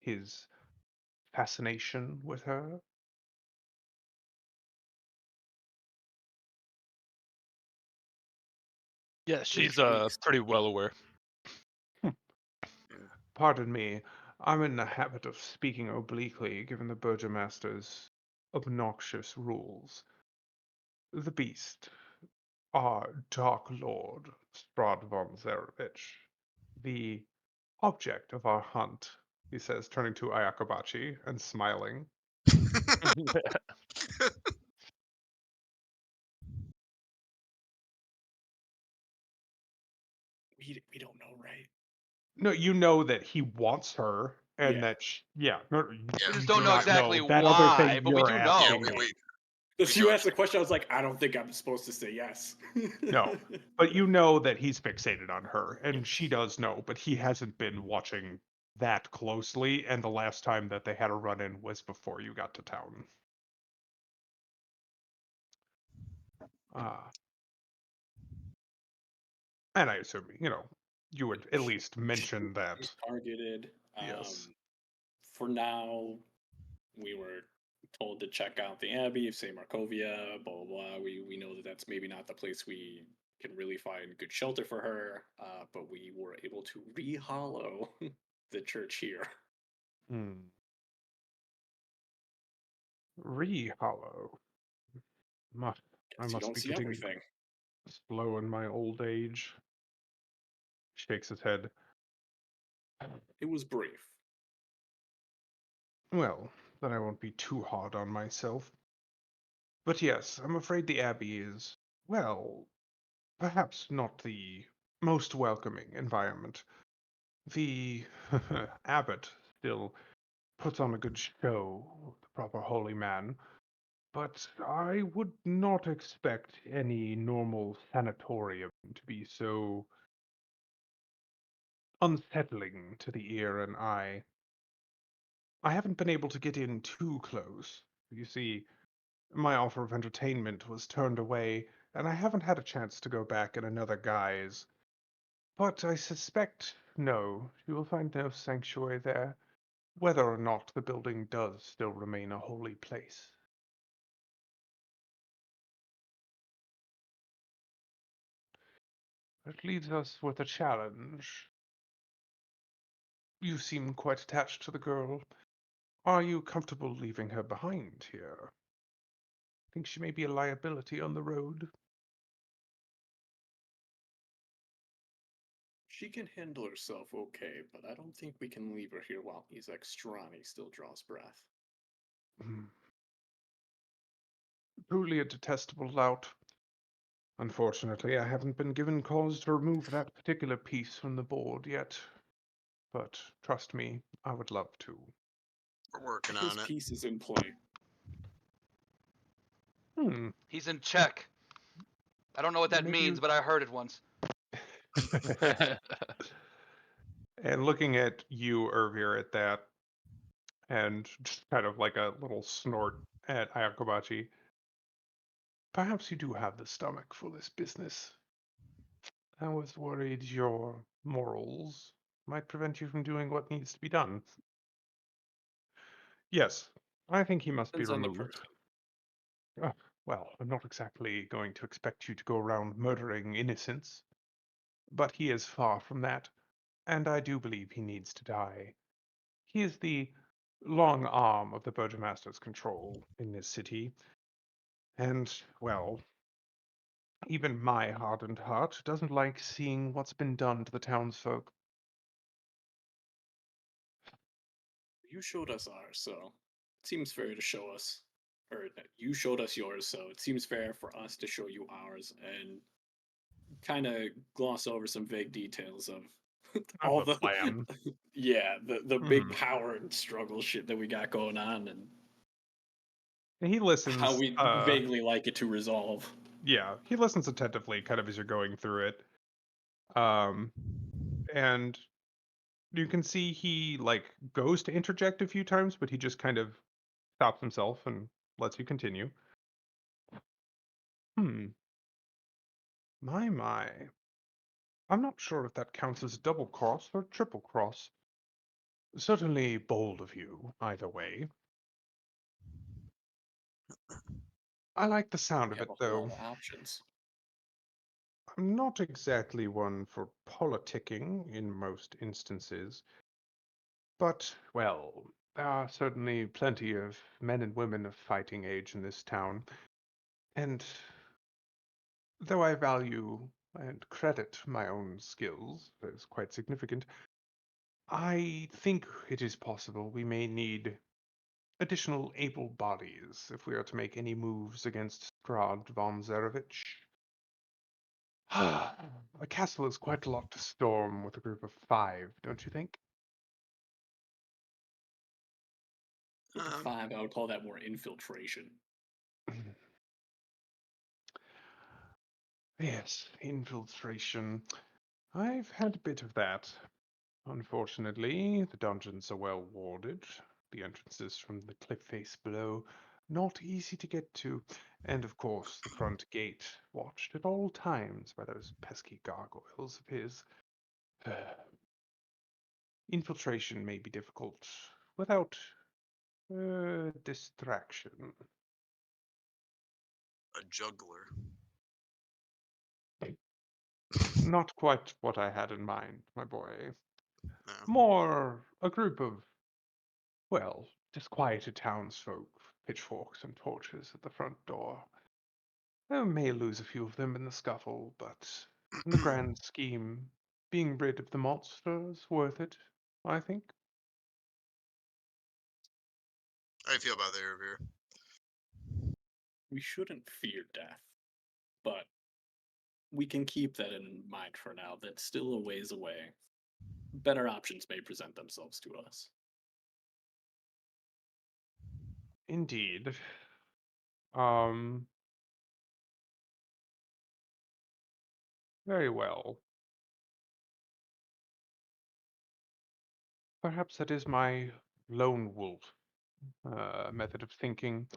His fascination with her? Yeah, she's Briefly, pretty well aware. Mm. Pardon me, I'm in the habit of speaking obliquely given the Burgomaster's obnoxious rules. The beast, our Dark Lord, Strahd von Zarevich, the object of our hunt, he says, turning to Ayakabachi and smiling. we don't know, right? No, you know that he wants her, and Yeah. that, yeah, no, We Yeah, just you don't do know not exactly know that other why, thing but we you're do yeah, know. asking me. If know you it's asked the question, I was like, I don't think I'm supposed to say yes. No, but you know that he's fixated on her, and she Yes. does know, but he hasn't been watching that closely, and the last time that they had a run-in was before you got to town. Uh, and I assume, you would at least mention that. She's targeted. Yes. For now, we were told to check out the Abbey of St. Markovia, blah, blah, blah. We know that that's maybe not the place we can really find good shelter for her, but we were able to re-hollow the church here. Hmm. Re-hollow. I Guess you must don't be see getting everything. slow in my old age. Shakes his head. It was brief. Well, then I won't be too hard on myself. But yes, I'm afraid the Abbey is, well, perhaps not the most welcoming environment. The abbot still puts on a good show, the proper holy man. But I would not expect any normal sanatorium to be so unsettling to the ear and eye. I haven't been able to get in too close. You see, my offer of entertainment was turned away, and I haven't had a chance to go back in another guise. But I suspect, no, you will find no sanctuary there, whether or not the building does still remain a holy place. That leaves us with a challenge. You seem quite attached to the girl. Are you comfortable leaving her behind here? Think she may be a liability on the road? She can handle herself okay, but I don't think we can leave her here while his ex-Strani still draws breath. Hmm. Truly a detestable lout. Unfortunately, I haven't been given cause to remove that particular piece from the board yet. But trust me, I would love to. We're working His on it. piece is in play. Hmm. He's in check. I don't know what that Maybe means, you. but I heard it once. And looking at you, Irvir, at that, and just kind of like a little snort at Ayakobachi. Perhaps you do have the stomach for this business. I was worried your morals might prevent you from doing what needs to be done. Yes, I think he must be Depends on the removed. person. Ah, well, I'm not exactly going to expect you to go around murdering innocents, but he is far from that, and I do believe he needs to die. He is the long arm of the Burgomaster's control in this city, and, well, even my hardened heart doesn't like seeing what's been done to the townsfolk. You showed us ours, so it seems fair to show us, or you showed us yours, so it seems fair for us to show you ours and kind of gloss over some vague details of Of all the the plan. yeah, the big Hmm. power and struggle shit that we got going on and And he how listens, we vaguely like it to resolve. yeah, he listens attentively kind of as you're going through it. Um, and you can see he like goes to interject a few times, but he just kind of stops himself and lets you continue. Hmm, my. I'm not sure if that counts as double cross or triple cross. Certainly bold of you, either way. I like the sound We of have it, a whole lot though. of options. I'm not exactly one for politicking in most instances, but, well, there are certainly plenty of men and women of fighting age in this town, and though I value and credit my own skills as quite significant, I think it is possible we may need additional able bodies if we are to make any moves against Strahd von Zarevich. A castle is quite a lot to storm with a group of 5, don't you think? Group of Um, 5, I would call that more infiltration. Yes, infiltration. I've had a bit of that. Unfortunately, the dungeons are well warded. The entrances from the cliff face below not easy to get to, and of course the front gate watched at all times by those pesky gargoyles of his. Infiltration may be difficult without distraction. a juggler. Not quite what I had in mind, my boy. No. More a group of, well, disquieted townsfolk, pitchforks and torches at the front door. I may lose a few of them in the scuffle, but in the grand scheme, being rid of the monster is worth it, I think. How do you feel about the review? We shouldn't fear death, but we can keep that in mind for now. That's still a ways away. Better options may present themselves to us. Indeed. Um, very well. Perhaps that is my lone wolf method of thinking.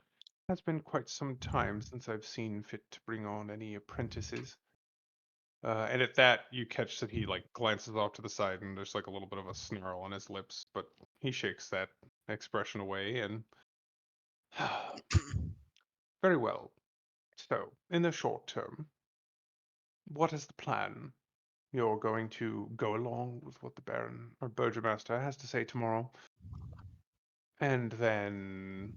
Has been quite some time since I've seen fit to bring on any apprentices. And at that, you catch that he like glances off to the side, and there's like a little bit of a snarl on his lips, but he shakes that expression away and very well. So, in the short term, what is the plan? You're going to go along with what the Baron or Burgomaster has to say tomorrow, and then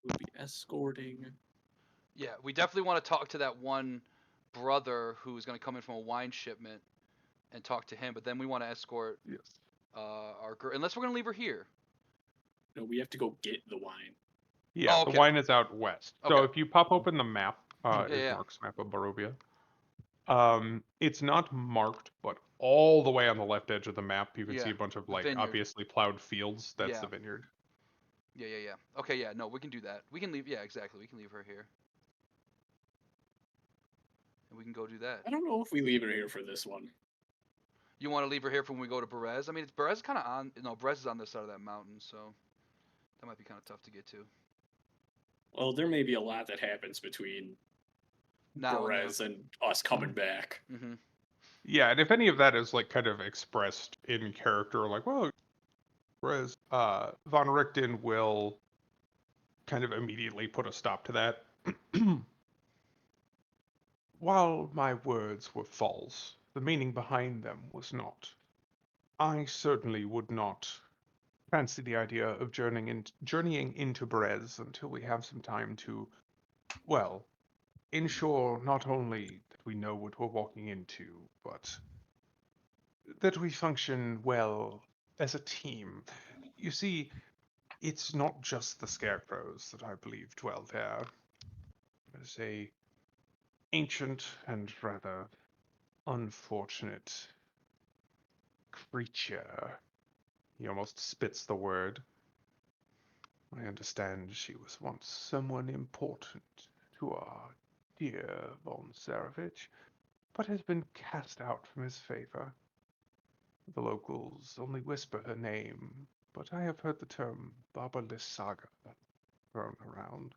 We'll be escorting. Yeah, we definitely want to talk to that one brother who's going to come in from a wine shipment and talk to him. But then we want to escort yes, our girl, unless we're going to leave her here. No, we have to go get the wine. yeah, Oh, the okay. wine is out west. So Okay. if you pop open the map, Yeah, is yeah. Mark's map of Barovia. It's not marked, but all the way on the left edge of the map, you can see Yeah, a bunch of the like vineyard. obviously plowed fields. That's Yeah. the vineyard. Yeah. Okay, yeah, no, we can do that. We can leave. Yeah, exactly. We can leave her here, and we can go do that. I don't know if we leave her here for this one. You want to leave her here for when we go to Berez? I mean, it's Berez kind of on. No, Berez is on this side of that mountain, so that might be kind of tough to get to. Well, there may be a lot that happens between Now and Perez and us coming back. Mm-hmm. Yeah, and if any of that is like kind of expressed in character, like, well, whereas Von Richten will kind of immediately put a stop to that. While my words were false, the meaning behind them was not. I certainly would not fancy the idea of journeying into Brez until we have some time to, well, ensure not only that we know what we're walking into, but that we function well as a team. You see, it's not just the scarecrows that I believe dwell there. There's a ancient and rather unfortunate creature. He almost spits the word. I understand she was once someone important to our dear Von Zarevich, but has been cast out from his favor. The locals only whisper her name, but I have heard the term Baba Lysaga thrown around.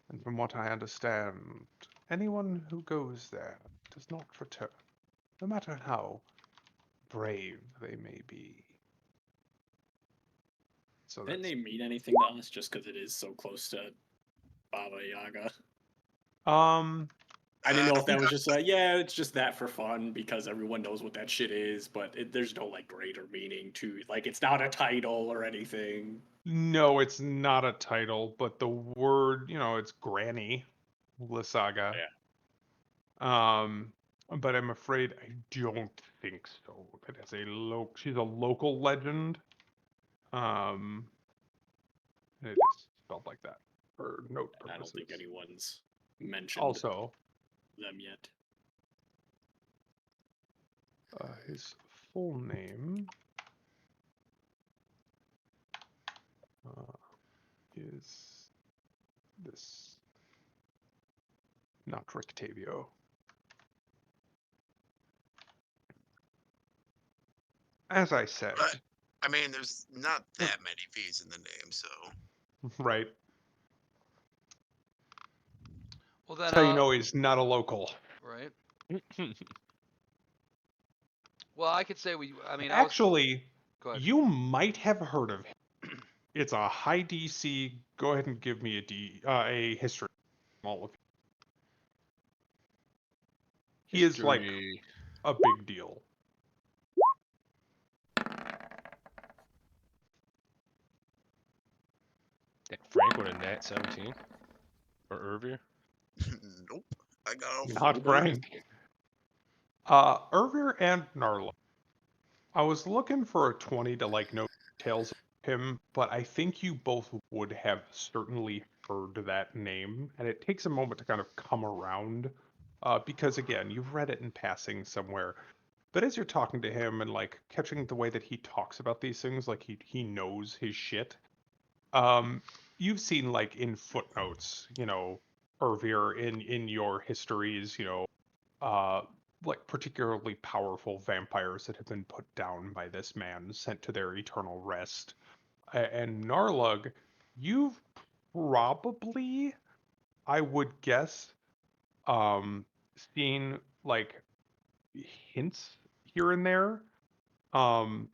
And from what I understand, anyone who goes there does not return, no matter how brave they may be. So Didn't that's they mean anything to us just because it is so close to Baba Yaga? I didn't know if that was just yeah, it's just that for fun because everyone knows what that shit is, but there's no like greater meaning to like it's not a title or anything. no, it's not a title, but the word, it's Granny Lysaga. Yeah. But I'm afraid I don't think so. That is she's a local legend. Um, and it is spelled like that for note And I don't think purposes. anyone's mentioned Also, them yet. his full name is this, not Rictavio. As I said, But I mean, there's not that many V's in the name, so right? Well That's then, how you know he's not a local. right. Well, I could say we. I mean, Actually, Go ahead. you might have heard of him. It's a high DC. Go ahead and give me a history. All of he is like History. a big deal. Frank with a nat 17 or Irvier. nope. I got a Not full Frank. Irvir and Narla. I was looking for a 20 to like know details of him, but I think you both would have certainly heard that name, and it takes a moment to kind of come around. Because again, you've read it in passing somewhere. But as you're talking to him and like catching the way that he talks about these things, like he knows his shit. Um, you've seen like in footnotes, Ervir in your histories, uh, like particularly powerful vampires that have been put down by this man, sent to their eternal rest. And Narlug, you've probably, I would guess, um, seen like hints here and there, um,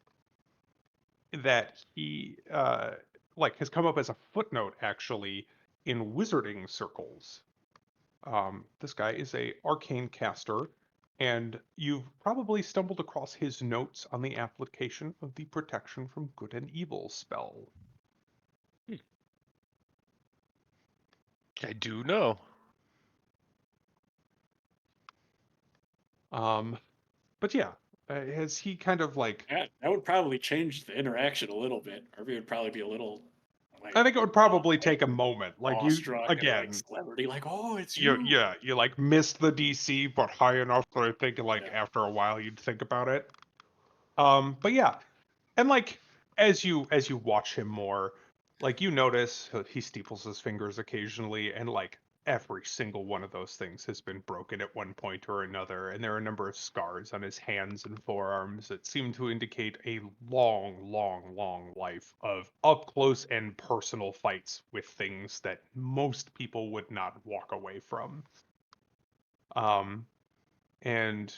that he like has come up as a footnote actually in wizarding circles. This guy is a arcane caster, and you've probably stumbled across his notes on the application of the protection from good and evil spell. I do know. But yeah, has he kind of like? Yeah, that would probably change the interaction a little bit. Irving would probably be a little like, I think it would probably take a moment. Like you awestruck and like again, celebrity, like, oh, it's you you. yeah, you like missed the DC, but high enough that I think like Yeah. after a while you'd think about it. But yeah, and like as you watch him more, like you notice he steeples his fingers occasionally, and like every single one of those things has been broken at one point or another, and there are a number of scars on his hands and forearms that seem to indicate a long, long, long life of up close and personal fights with things that most people would not walk away from. Um, and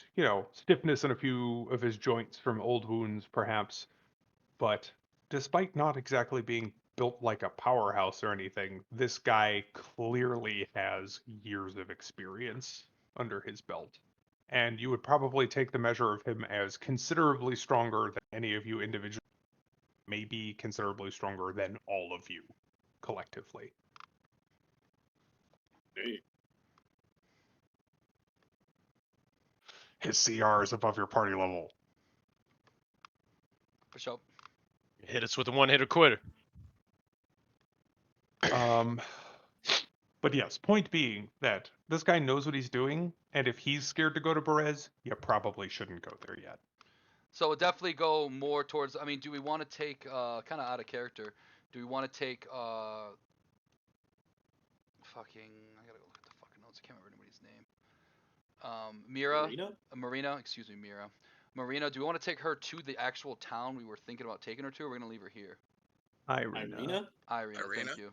stiffness in a few of his joints from old wounds, perhaps, but despite not exactly being built like a powerhouse or anything, this guy clearly has years of experience under his belt. And you would probably take the measure of him as considerably stronger than any of you individually, maybe considerably stronger than all of you collectively. Hey, His CR is above your party level. For sure. Hit us with a one-hitter quitter. Um, but yes, point being that this guy knows what he's doing, and if he's scared to go to Berez, you probably shouldn't go there yet. So we'll definitely go more towards. I mean, do we want to take kind of out of character? Do we want to take fucking? I gotta go look at the fucking notes. I can't remember anybody's name. Mira, Marina? Marina. Excuse me, Mira. Marina. Do we want to take her to the actual town we were thinking about taking her to? Or are we gonna leave her here? Irina. Irina. Irina? Thank you.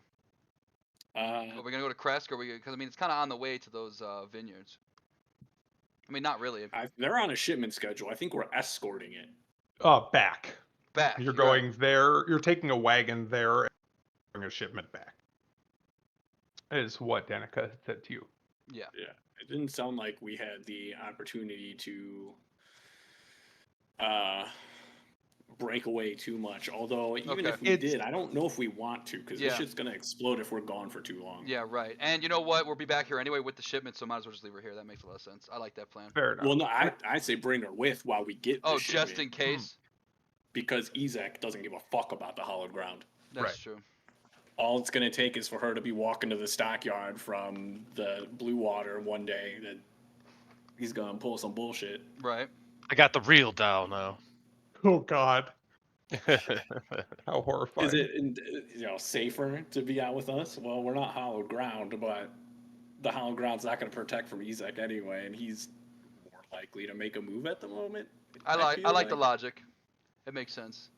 Uh, Are we gonna go to Kresk, or because I mean it's kind of on the way to those vineyards. I mean, not really. they're on a shipment schedule. I think we're escorting it. Back. Back. You're right. going there. You're taking a wagon there and bring a shipment back. Is what Danica said to you. Yeah. Yeah, it didn't sound like we had the opportunity to break away too much. Although even Okay. if we did, I don't know if we want to, because this Yeah. shit's gonna explode if we're gone for too long. Yeah. Right. And you know what? We'll be back here anyway with the shipment, so might as well just leave her here. That makes a lot of sense. I like that plan. Fair enough. Well, no, I say bring her with while we get. Oh, the shipment, just in case. because Ezek doesn't give a fuck about the hallowed ground. That's Right. true. All it's gonna take is for her to be walking to the stockyard from the Blue Water one day that he's gonna pull some bullshit. Right. I got the real dial now. Oh God, how horrifying! Is it safer to be out with us? Well, we're not hallowed ground, but the hallowed ground's not gonna protect from Ezek anyway, and he's more likely to make a move at the moment. I like feel the logic. It makes sense.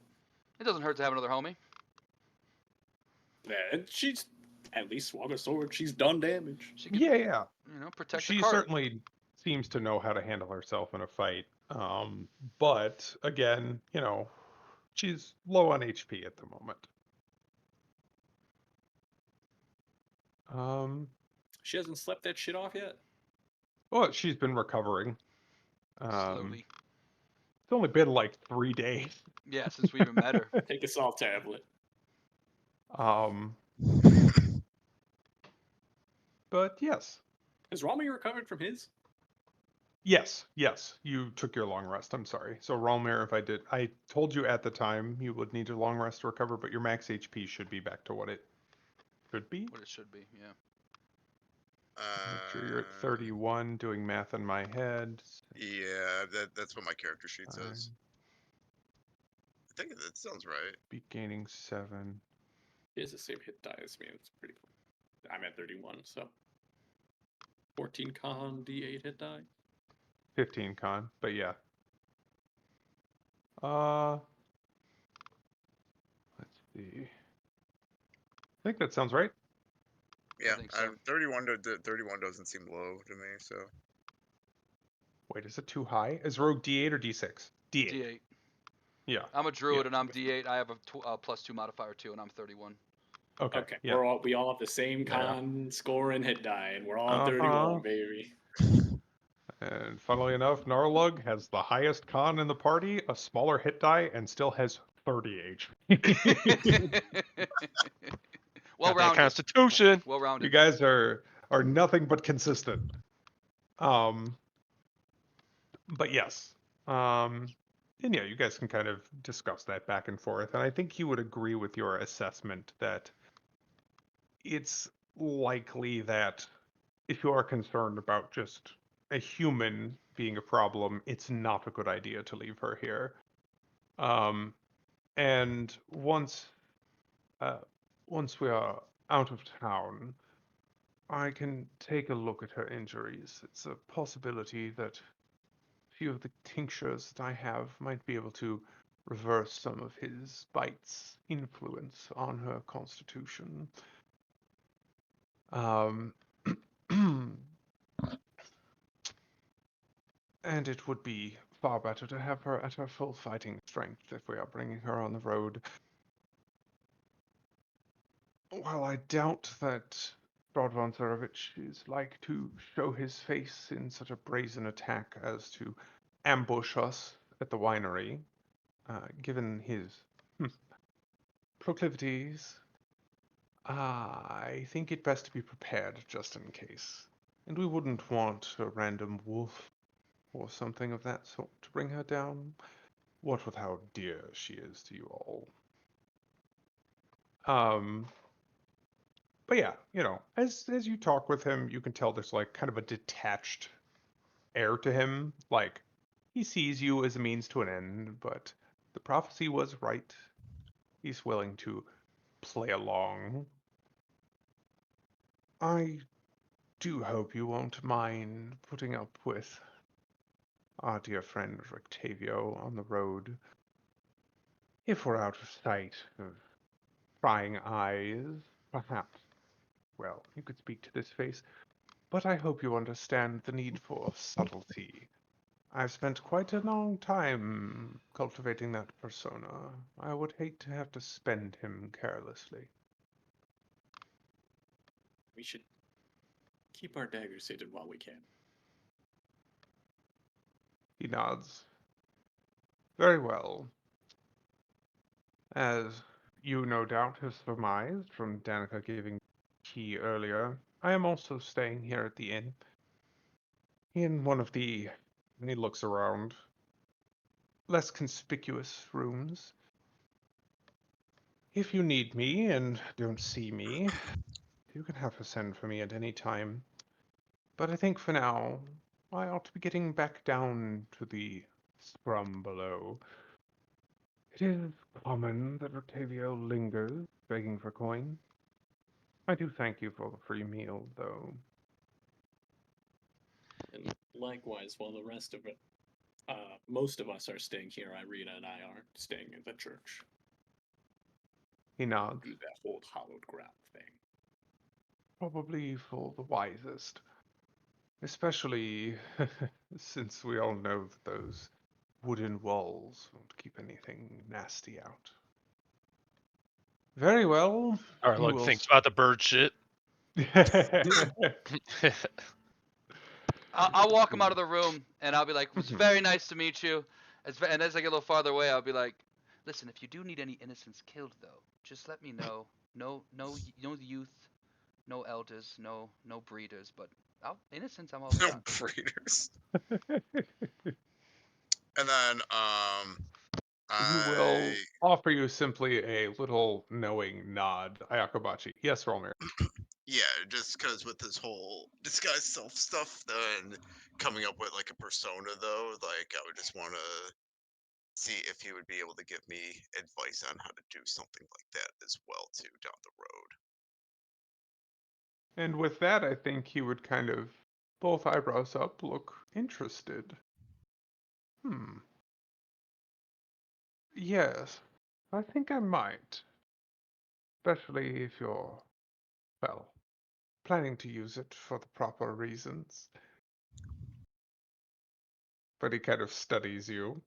It doesn't hurt to have another homie. Yeah, and she's at least swung a sword. She's done damage. She can, Yeah. protect She the cart. certainly seems to know how to handle herself in a fight. But again, she's low on HP at the moment. She hasn't slept that shit off yet. Well, she's been recovering. Slowly. It's only been like 3 days. Yeah, since we even met her. Take a salt tablet. But yes. Has Rami recovered from his? Yes, you took your long rest. I'm sorry. So Ralmir, I told you at the time you would need a long rest to recover, but your max HP should be back to what it should be. What it should be, yeah. Make sure you're at 31, doing math in my head. Yeah, that's what my character sheet says. I think that sounds right. Be gaining 7. It is the same hit die as me. It's pretty cool. I'm at 31, so 14 con D8 hit die. 15 con, but yeah. Let's see. I think that sounds right. Yeah, think so. 31 doesn't seem low to me. So Wait, is it too high? Is rogue D8 or D6? D8. D8. Yeah. I'm a druid Yeah. and I'm D8. I have a +2 modifier too, and I'm 31. Okay. Okay, Yeah. we all have the same Yeah. con score and hit die, and we're all at Uh-huh. 31, baby. And funnily enough, Narlug has the highest con in the party, a smaller hit die, and still has 30 HP. Well Got that rounded. constitution. Well You rounded. guys are nothing but consistent. But yes. And yeah, you guys can kind of discuss that back and forth. And I think he would agree with your assessment that it's likely that if you are concerned about just a human being a problem, it's not a good idea to leave her here. And once we are out of town, I can take a look at her injuries. It's a possibility that a few of the tinctures that I have might be able to reverse some of his bite's influence on her constitution. Um, and it would be far better to have her at her full fighting strength if we are bringing her on the road. While I doubt that Strahd von Zarovich is like to show his face in such a brazen attack as to ambush us at the winery, given his proclivities, I think it best to be prepared just in case. And we wouldn't want a random wolf or something of that sort to bring her down. What with how dear she is to you all. But yeah, as you talk with him, you can tell there's like kind of a detached air to him. Like he sees you as a means to an end, but the prophecy was right. He's willing to play along. I do hope you won't mind putting up with our dear friend Rectavio on the road. If we're out of sight of prying eyes, perhaps, well, you could speak to this face, but I hope you understand the need for subtlety. I've spent quite a long time cultivating that persona. I would hate to have to spend him carelessly. We should keep our daggers hidden while we can. He nods. Very well. As you no doubt have surmised from Danica giving key earlier, I am also staying here at the inn. In one of the, and he looks around, less conspicuous rooms. If you need me and don't see me, you can have her send for me at any time. But I think for now, I ought to be getting back down to the scrum below. It is common that Octavio lingers, begging for coin. I do thank you for the free meal, though. And likewise, while the rest of it, most of us are staying here, Irina and I are staying in the church. He nods, Do that whole hallowed ground thing. probably for the wisest. Especially since we all know that those wooden walls won't keep anything nasty out. Very well. All right, You look, will. thinks about the bird shit. I'll walk him out of the room and I'll be like, "It's very nice to meet you." And as I get a little farther away, I'll be like, "Listen, if you do need any innocents killed, though, just let me know. No youth, no elders, no breeders, but innocents, I'm all no about." breeders. And then He will offer you simply a little knowing nod, Ayakobachi. Yes, Rolmir. Yeah, just because with this whole disguise self stuff, then coming up with like a persona though, like I would just want to see if he would be able to give me advice on how to do something like that as well too down the road. And with that, I think he would kind of, both eyebrows up, look interested. Hmm. Yes, I think I might. Especially if you're, well, planning to use it for the proper reasons. But he kind of studies you.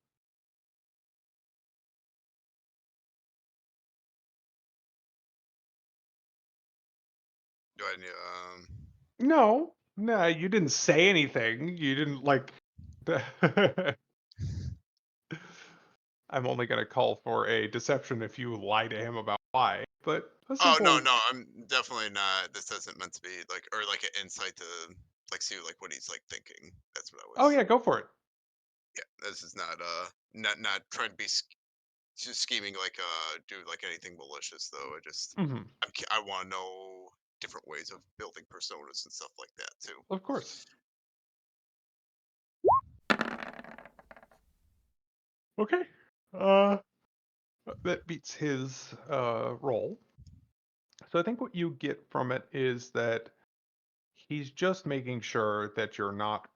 Do I need No, no, you didn't say anything. You didn't like. I'm only going to call for a deception if you lie to him about why, but a Oh no, simple. no, I'm definitely not. This isn't meant to be like or like an insight to like see like what he's like thinking. That's what I Oh, was. yeah, go for it. Yeah, this is not not trying to be just scheming like do like anything malicious though. Hmm. I want to know different ways of building personas and stuff like that too. Of course. Okay. Uh, that beats his roll. So I think what you get from it is that he's just making sure that you're not.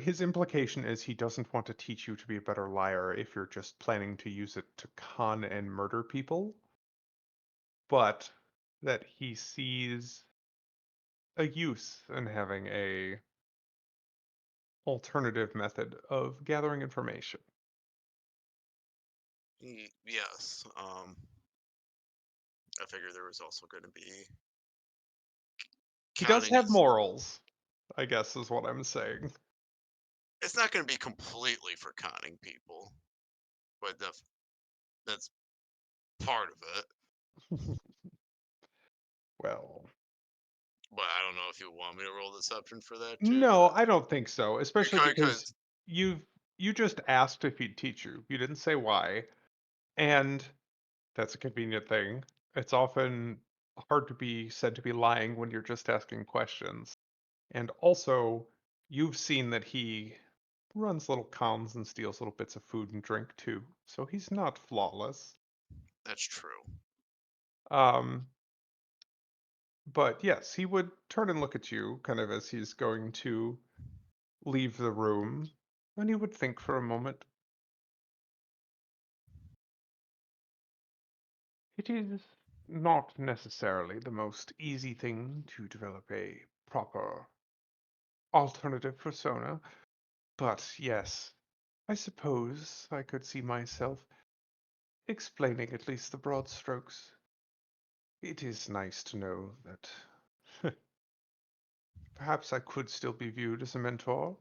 His implication is he doesn't want to teach you to be a better liar if you're just planning to use it to con and murder people, but that he sees a use in having a alternative method of gathering information. Yes. I figured there was also going to be He does counting have is. morals, I guess is what I'm saying. It's not going to be completely for conning people, but that's part of it. Well, But I don't know if you want me to roll deception for that too. no, I don't think so, especially because Because you've you just asked if he'd teach you. You didn't say why, and that's a convenient thing. It's often hard to be said to be lying when you're just asking questions. And also, you've seen that he runs little cons and steals little bits of food and drink too. So he's not flawless. that's true. Um, but yes, he would turn and look at you kind of as he's going to leave the room, and he would think for a moment. It is not necessarily the most easy thing to develop a proper alternative persona, but yes, I suppose I could see myself explaining at least the broad strokes. It is nice to know that perhaps I could still be viewed as a mentor.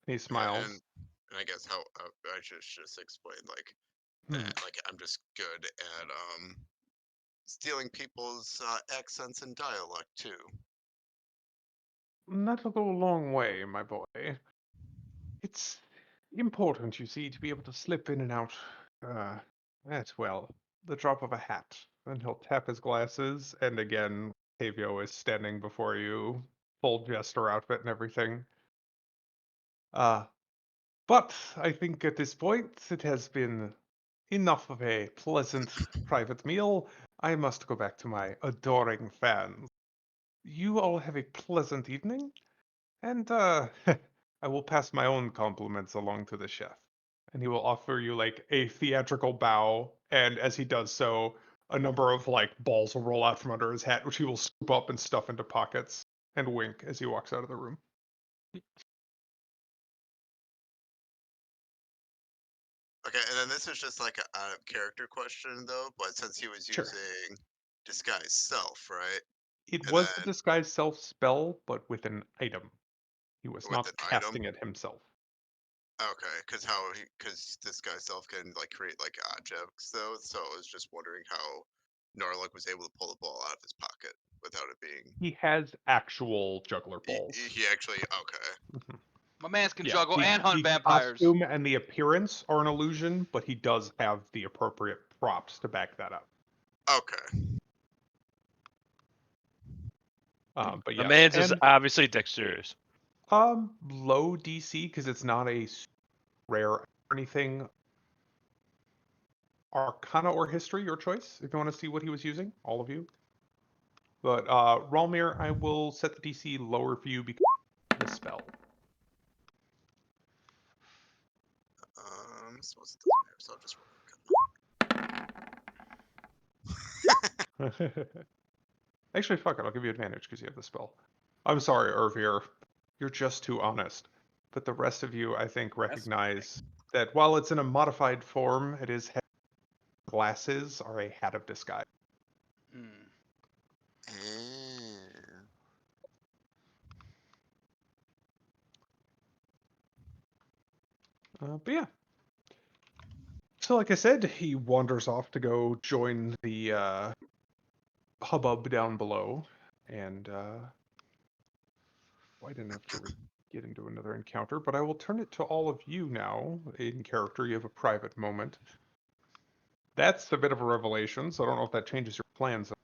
He Okay, and smiles. and I guess how I should just explain like Hmm. that. Like I'm just good at stealing people's accents and dialect too. That'll go a long way, my boy. It's important, you see, to be able to slip in and out uh, at, well, the drop of a hat. And he'll tap his glasses, and again, Tavio is standing before you, full jester outfit and everything. Uh, but I think at this point it has been enough of a pleasant private meal. I must go back to my adoring fans. You all have a pleasant evening, and I will pass my own compliments along to the chef. And he will offer you like a theatrical bow, and as he does so, a number of like balls will roll out from under his hat, which he will scoop up and stuff into pockets and wink as he walks out of the room. Okay, and then this is just like a out of character question though. But since he was Sure. using disguise self, right, It and was the then disguise self spell, but with an item. He was with an not item. casting it himself. Okay, because this guy self can like create like objects though, so I was just wondering how Norlick was able to pull the ball out of his pocket without it being. He has actual juggler balls. He actually okay. Mhm. My man's can Yeah, juggle the and hunt the vampires. costume and the appearance are an illusion, but he does have the appropriate props to back that up. Okay. But The yeah, man's is and obviously dexterous. low DC because it's not a rare or anything. Arcana or history, your choice. If you want to see what he was using, all of you. But Ralmir, I will set the DC lower for you because of the spell. Suppose it doesn't matter, so I'll just Actually, fuck it. I'll give you advantage because you have the spell. I'm sorry, Irvir. You're just too honest. But the rest of you, I think, recognize that while it's in a modified form, it is glasses are a hat of disguise. Hmm. But yeah. So, like I said, he wanders off to go join the hubbub down below, and I didn't have to get into another encounter, but I will turn it to all of you now. In character, you have a private moment. That's a bit of a revelation, so I don't know if that changes your plans of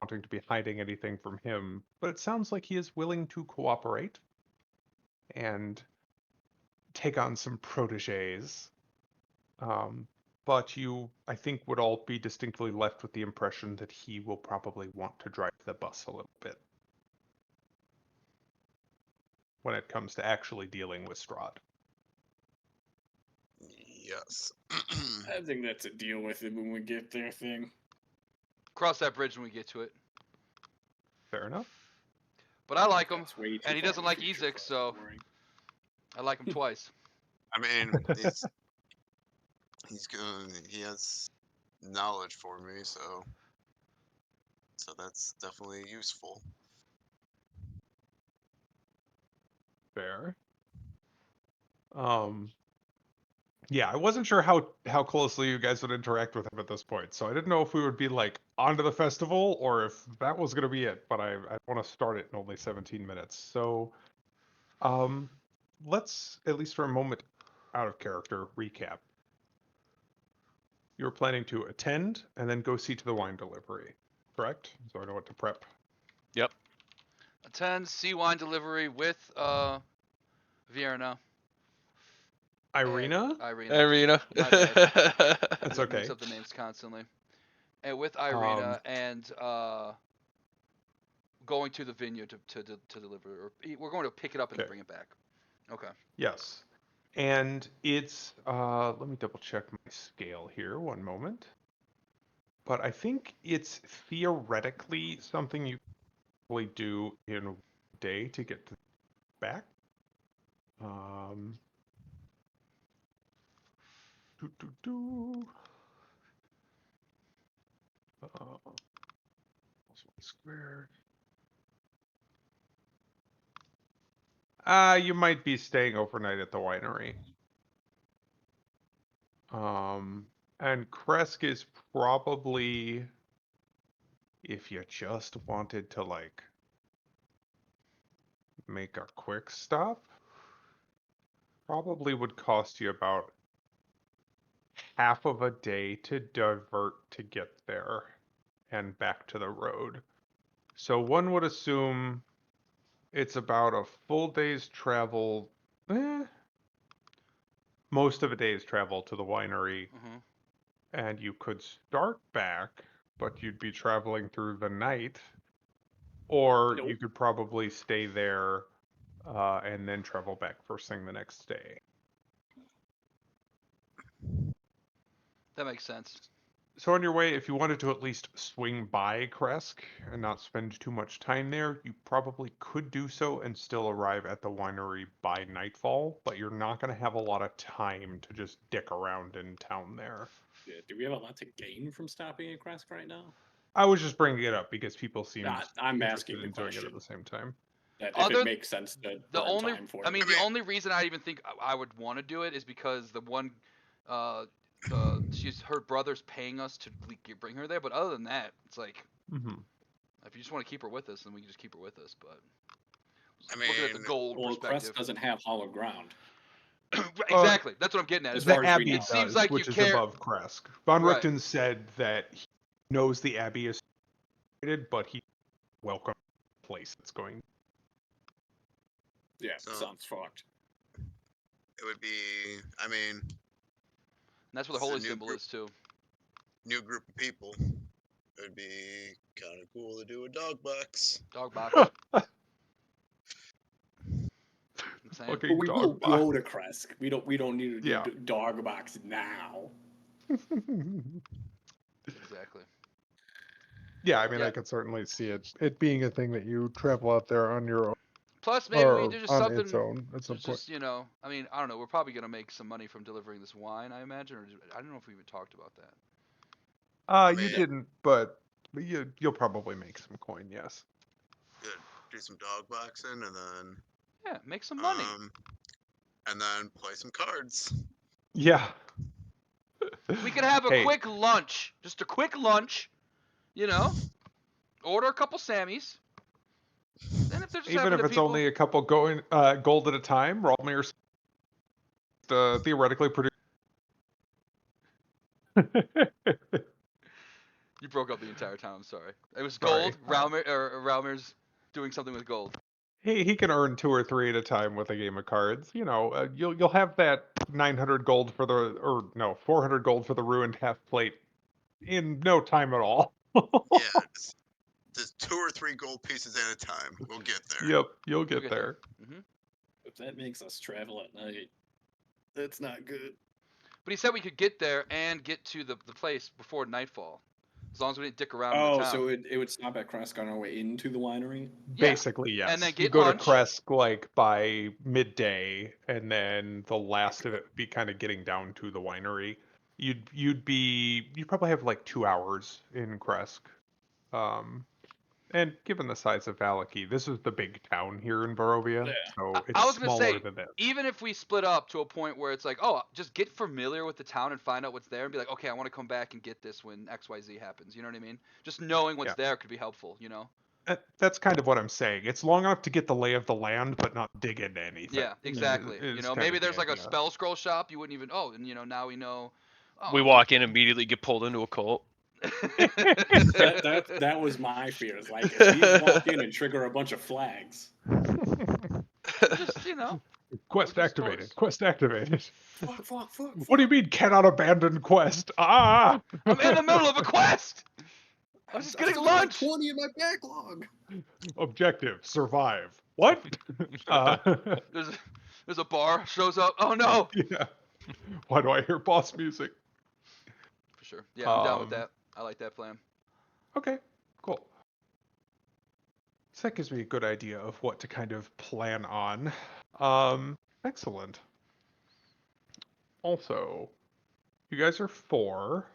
wanting to be hiding anything from him, but it sounds like he is willing to cooperate and take on some proteges. But you, I think, would all be distinctly left with the impression that he will probably want to drive the bus a little bit when it comes to actually dealing with Strahd. Yes. I think that's a deal with it when we get there thing. Cross that bridge when we get to it. Fair enough. But I like him, That's way too and he far doesn't in the like future Ezek, for us, so don't worry. I like him twice. I mean, he has knowledge for me, so that's definitely useful. Fair. Yeah, I wasn't sure how closely you guys would interact with him at this point, so I didn't know if we would be like onto the festival or if that was gonna be it. But I want to start it in only 17 minutes, so let's at least for a moment, out of character, recap. You were planning to attend and then go see to the wine delivery, correct? So I know what to prep. Yep. Attend sea wine delivery with Vierna. Irina? Irina. Arena. My bad. That's I mix okay. up the names constantly. And with Um, Irina and going to the vineyard to deliver, or we're going to pick it up and then Okay. bring it back. Okay. Yes. And it's let me double check my scale here, one moment. But I think it's theoretically something you probably do in a day to get back. Um, doo, doo, doo. Squared. You might be staying overnight at the winery. And Kresk is probably, if you just wanted to like make a quick stop, probably would cost you about half of a day to divert to get there and back to the road. So one would assume it's about a full day's travel, most of a day's travel to the winery, Mm-hmm. and you could start back, but you'd be traveling through the night, or Nope. you could probably stay there and then travel back first thing the next day. That makes sense. So on your way, if you wanted to at least swing by Kresk and not spend too much time there, you probably could do so and still arrive at the winery by nightfall, but you're not going to have a lot of time to just dick around in town there. Yeah, do we have a lot to gain from stopping at Kresk right now? I was just bringing it up because people seemed I'm interested asking the in doing it question. at the same time. That if Other- it makes sense to The burn only, time for I it. mean, the only reason I even think I would want to do it is because the one, her brother's paying us to bring her there. But other than that, it's like, Mm-hmm. if you just want to keep her with us, then we can just keep her with us. But I looking at the mean, gold Well, perspective, Kresk doesn't have hollow ground. exactly. That's what I'm getting at. As Is The far that as we Abbey know. it seems does, like which you is care. above Kresk. Von Right. Richten said that he knows the Abbey is situated, but he welcome. place it's going. Yeah, So- sounds fucked. It would be, I mean, And that's where the It's a holy new symbol group. is too. new group of people. It would be kind of cool to do a dog box. Dog box. I'm saying. But Fucking we dog will box. go to Kresk. We don't need to do Yeah. dog box now. Exactly. Yeah, I mean, Yeah. I could certainly see it being a thing that you travel out there on your own, Plus, maybe we or do just on something. its own at some There's point. just, I mean, I don't know. We're probably gonna make some money from delivering this wine, I imagine, or I don't know if we even talked about that. You mean- didn't, but you'll probably make some coin, yes. Do some dog boxing and then Yeah, make some money. and then play some cards. Yeah. We could have a Hey, quick lunch, just a quick lunch. Order a couple Sammys. Then if they're just even having if the it's people, only a couple gold at a time, Rallmere theoretically produce. you broke up the entire time. I'm sorry. It was Sorry. gold. Raumer's doing something with gold. he can earn 2 or 3 at a time with a game of cards. You'll have that 900 gold for the, or no, 400 gold for the ruined half plate in no time at all. Yeah, just 2 or 3 gold pieces at a time. We'll get there. Yep, you'll We'll get get there. hmm If that makes us travel at night, that's not good. But he said we could get there and get to the place before nightfall, as long as we didn't dick around in the Oh, town. so it would stop at Kresk on our way into the winery? Yeah. Basically, yes. And then You get go lunch. to Kresk like by midday, and then the last of it would be kind of getting down to the winery. You'd probably have like 2 hours in Kresk. And given the size of Valaki, this is the big town here in Barovia, Yeah. so it's I was gonna smaller say, than this. even if we split up to a point where it's like, oh, just get familiar with the town and find out what's there, and be like, okay, I want to come back and get this when XYZ happens. You know what I mean? Just knowing what's Yeah. there could be helpful. That's kind of what I'm saying. It's long enough to get the lay of the land, but not dig into anything. Yeah, exactly. is kind Maybe of the there's like a idea. spell scroll shop you wouldn't even. Oh, and now we know. Oh, We walk in, immediately get pulled into a cult. That was my fear. It's like if we walk in and trigger a bunch of flags. just Quest just activated. stories. Quest activated. Fuck. What do you mean cannot abandon quest? Ah! I'm in the middle of a quest. I was just getting still got like lunch. 20 in my backlog. Objective: survive. What? There's a bar shows up. Oh no. Yeah. Why do I hear boss music? For sure. Yeah, I'm down with Um, that. I like that plan. Okay, cool. So that gives me a good idea of what to kind of plan on. Excellent. Also, you guys are 4,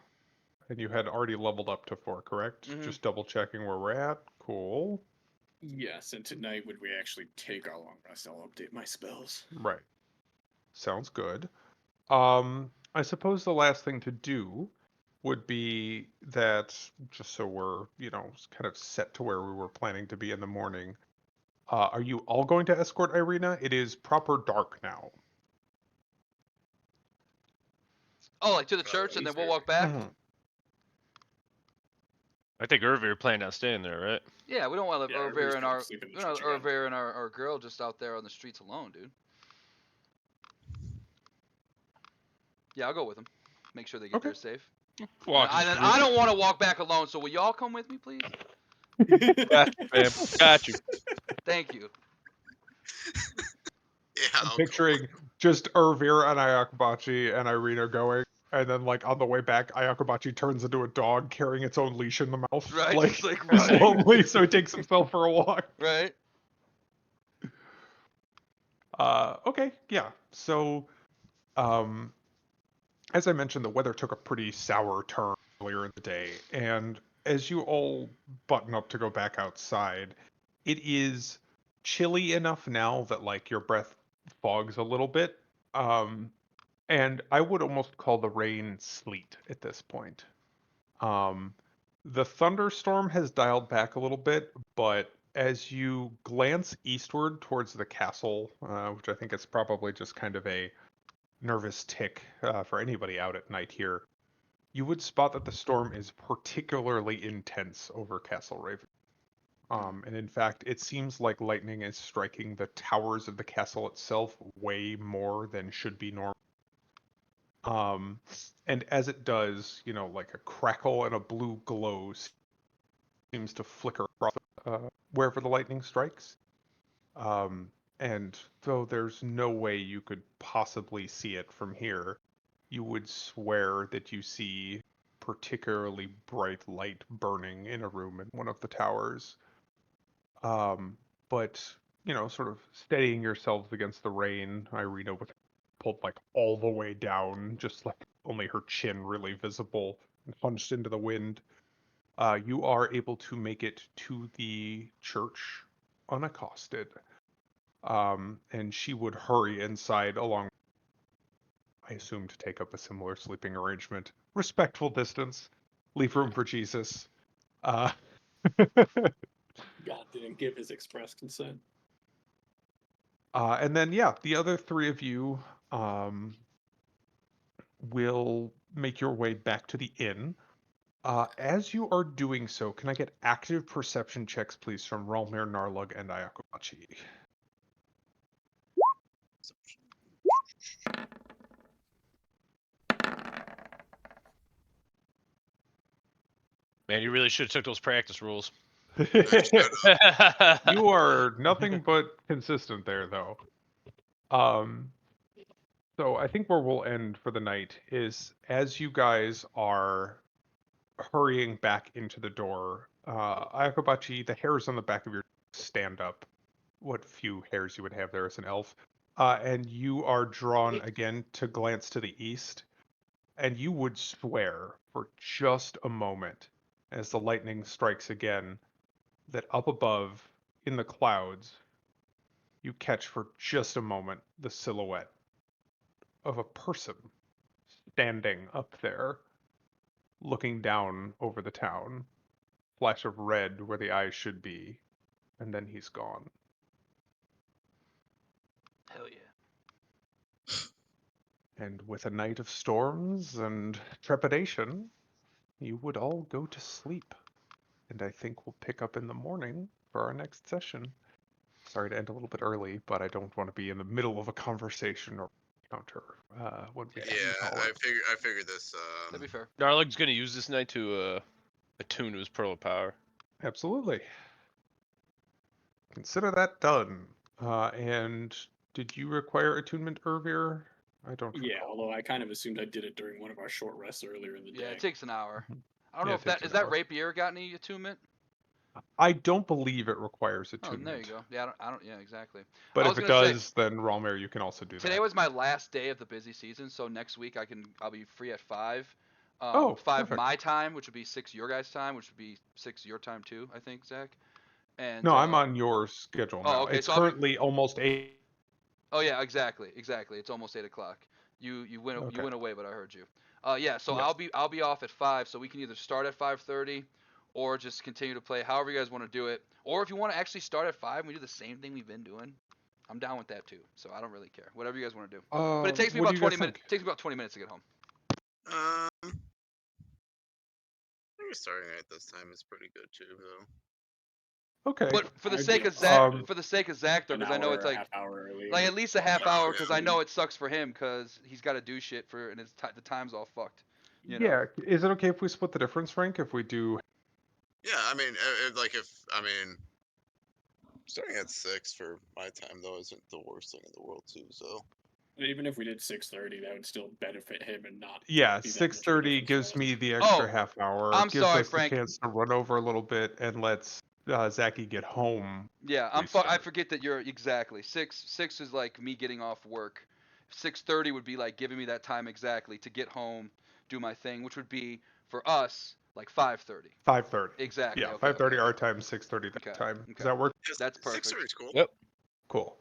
and you had already leveled up to 4, correct? Mhm. Just double checking where we're at. Cool. Yes, and tonight when we actually take our long rest, I'll update my spells. Right. Sounds good. I suppose the last thing to do would be that, just so we're, kind of set to where we were planning to be in the morning, are you all going to escort Irina? It is proper dark now. Oh, like to the church, and then we'll walk back. Mhm. I think Irvir planned on staying there, right? Yeah, we don't want to Yeah, have everybody's Irvir and gonna our, sleep in the we don't church have again. Irvir and our girl just out there on the streets alone, dude. Yeah, I'll go with them. Make sure they get there safe. Walk And I don't want to walk back alone, so will y'all come with me, please? Got you, fam. Got you. Thank you. Yeah, I'm I'll go. picturing just Irvir and Ayakubachi and Irina going, and then like on the way back, Ayakubachi turns into a dog carrying its own leash in the mouth, Right, like, just like running. slowly, so he takes himself for a walk. Right. Okay, yeah. So, as I mentioned, the weather took a pretty sour turn earlier in the day, and as you all button up to go back outside, it is chilly enough now that like your breath fogs a little bit. And I would almost call the rain sleet at this point. The thunderstorm has dialed back a little bit, but as you glance eastward towards the castle, which I think is probably just kind of a nervous tick for anybody out at night here, you would spot that the storm is particularly intense over Castle Raven. And in fact, it seems like lightning is striking the towers of the castle itself way more than should be normal. And as it does, like a crackle and a blue glow seems to flicker across wherever the lightning strikes. And though there's no way you could possibly see it from here, you would swear that you see particularly bright light burning in a room in one of the towers. But, sort of steadying yourselves against the rain, Irina was pulled like all the way down, just like only her chin really visible and punched into the wind. You are able to make it to the church unaccosted. And she would hurry inside along, I assume, to take up a similar sleeping arrangement. Respectful distance. Leave room for Jesus. Uh, God didn't give his express consent. and then, yeah, the other three of you will make your way back to the inn. As you are doing so, can I get active perception checks, please, from Ralmir, Narlug, and Ayakobachi? Man, you really should have took those practice rules. You are nothing but consistent there, though. So I think where we'll end for the night is as you guys are hurrying back into the door, Ayakobachi, the hairs on the back of your stand up. What few hairs you would have there as an elf. And you are drawn again to glance to the east, and you would swear for just a moment as the lightning strikes again that up above in the clouds you catch for just a moment the silhouette of a person standing up there looking down over the town. Flash of red where the eyes should be, and then he's gone. Hell yeah. And with a night of storms and trepidation, you would all go to sleep. And I think we'll pick up in the morning for our next session. Sorry to end a little bit early, but I don't want to be in the middle of a conversation or encounter when we call I it. figured this. That'd be fair. Narlug's gonna use this night to attune to his pearl of power. Absolutely. Consider that done. And did you require attunement, Irvir? I don't Yeah, recall. although I kind of assumed I did it during one of our short rests earlier in the Yeah, day. it takes an hour. Mhm. I don't Yeah, know it if that takes is an that hour. rapier got any attunement. I don't believe it requires Oh, attunement. there you go. Yeah, I don't. Yeah, exactly. But I if was it gonna say, does, then Ralmir, you can also do today that. was my last day of the busy season, so next week I'll be free at 5. Oh, 5 perfect. my time, which would be 6 your guys' time, which would be 6 your time too, I think, Zach. And No, I'm on your schedule oh, now. okay, It's so I'll be. currently almost 8. Oh yeah, exactly. It's almost 8 o'clock. You Okay. went away, but I heard you. Yeah, so Yes. I'll be off at 5, so we can either start at 5:30, or just continue to play however you guys want to do it. Or if you want to actually start at 5 and we do the same thing we've been doing, I'm down with that too. So I don't really care. Whatever you guys want to do. But it takes me What do about you 20 guys minutes. think? Takes me about 20 minutes to get home. I think starting at this time is pretty good too, though. Okay. But for the I'd sake be of Zach, Um, for the sake of Zach, though, an because I know hour it's or a like half hour earlier. at least a half Oh, hour, yeah. because I know it sucks for him because he's got to do shit for and the time's all fucked. You know? Yeah. Is it okay if we split the difference, Frank? If we do. Yeah, I mean, starting at 6 for my time though isn't the worst thing in the world too. So Even if we did 6:30, that would still benefit him and not. Yeah, be that much of a 6:30 difference gives for me us. the extra Oh, half hour. I'm Gives sorry, us the Frank. chance to run over a little bit and lets Zachy get home. Yeah, I Restart. forget that you're exactly 6 is like me getting off work. 6:30 would be like giving me that time exactly to get home, do my thing, which would be for us like 5:30. 5:30. Exactly. Yeah, Okay. 5:30 Okay. our time, 6:30 that Okay. time. Does Okay. that work? That's 6:30 perfect. is cool. Yep. Cool.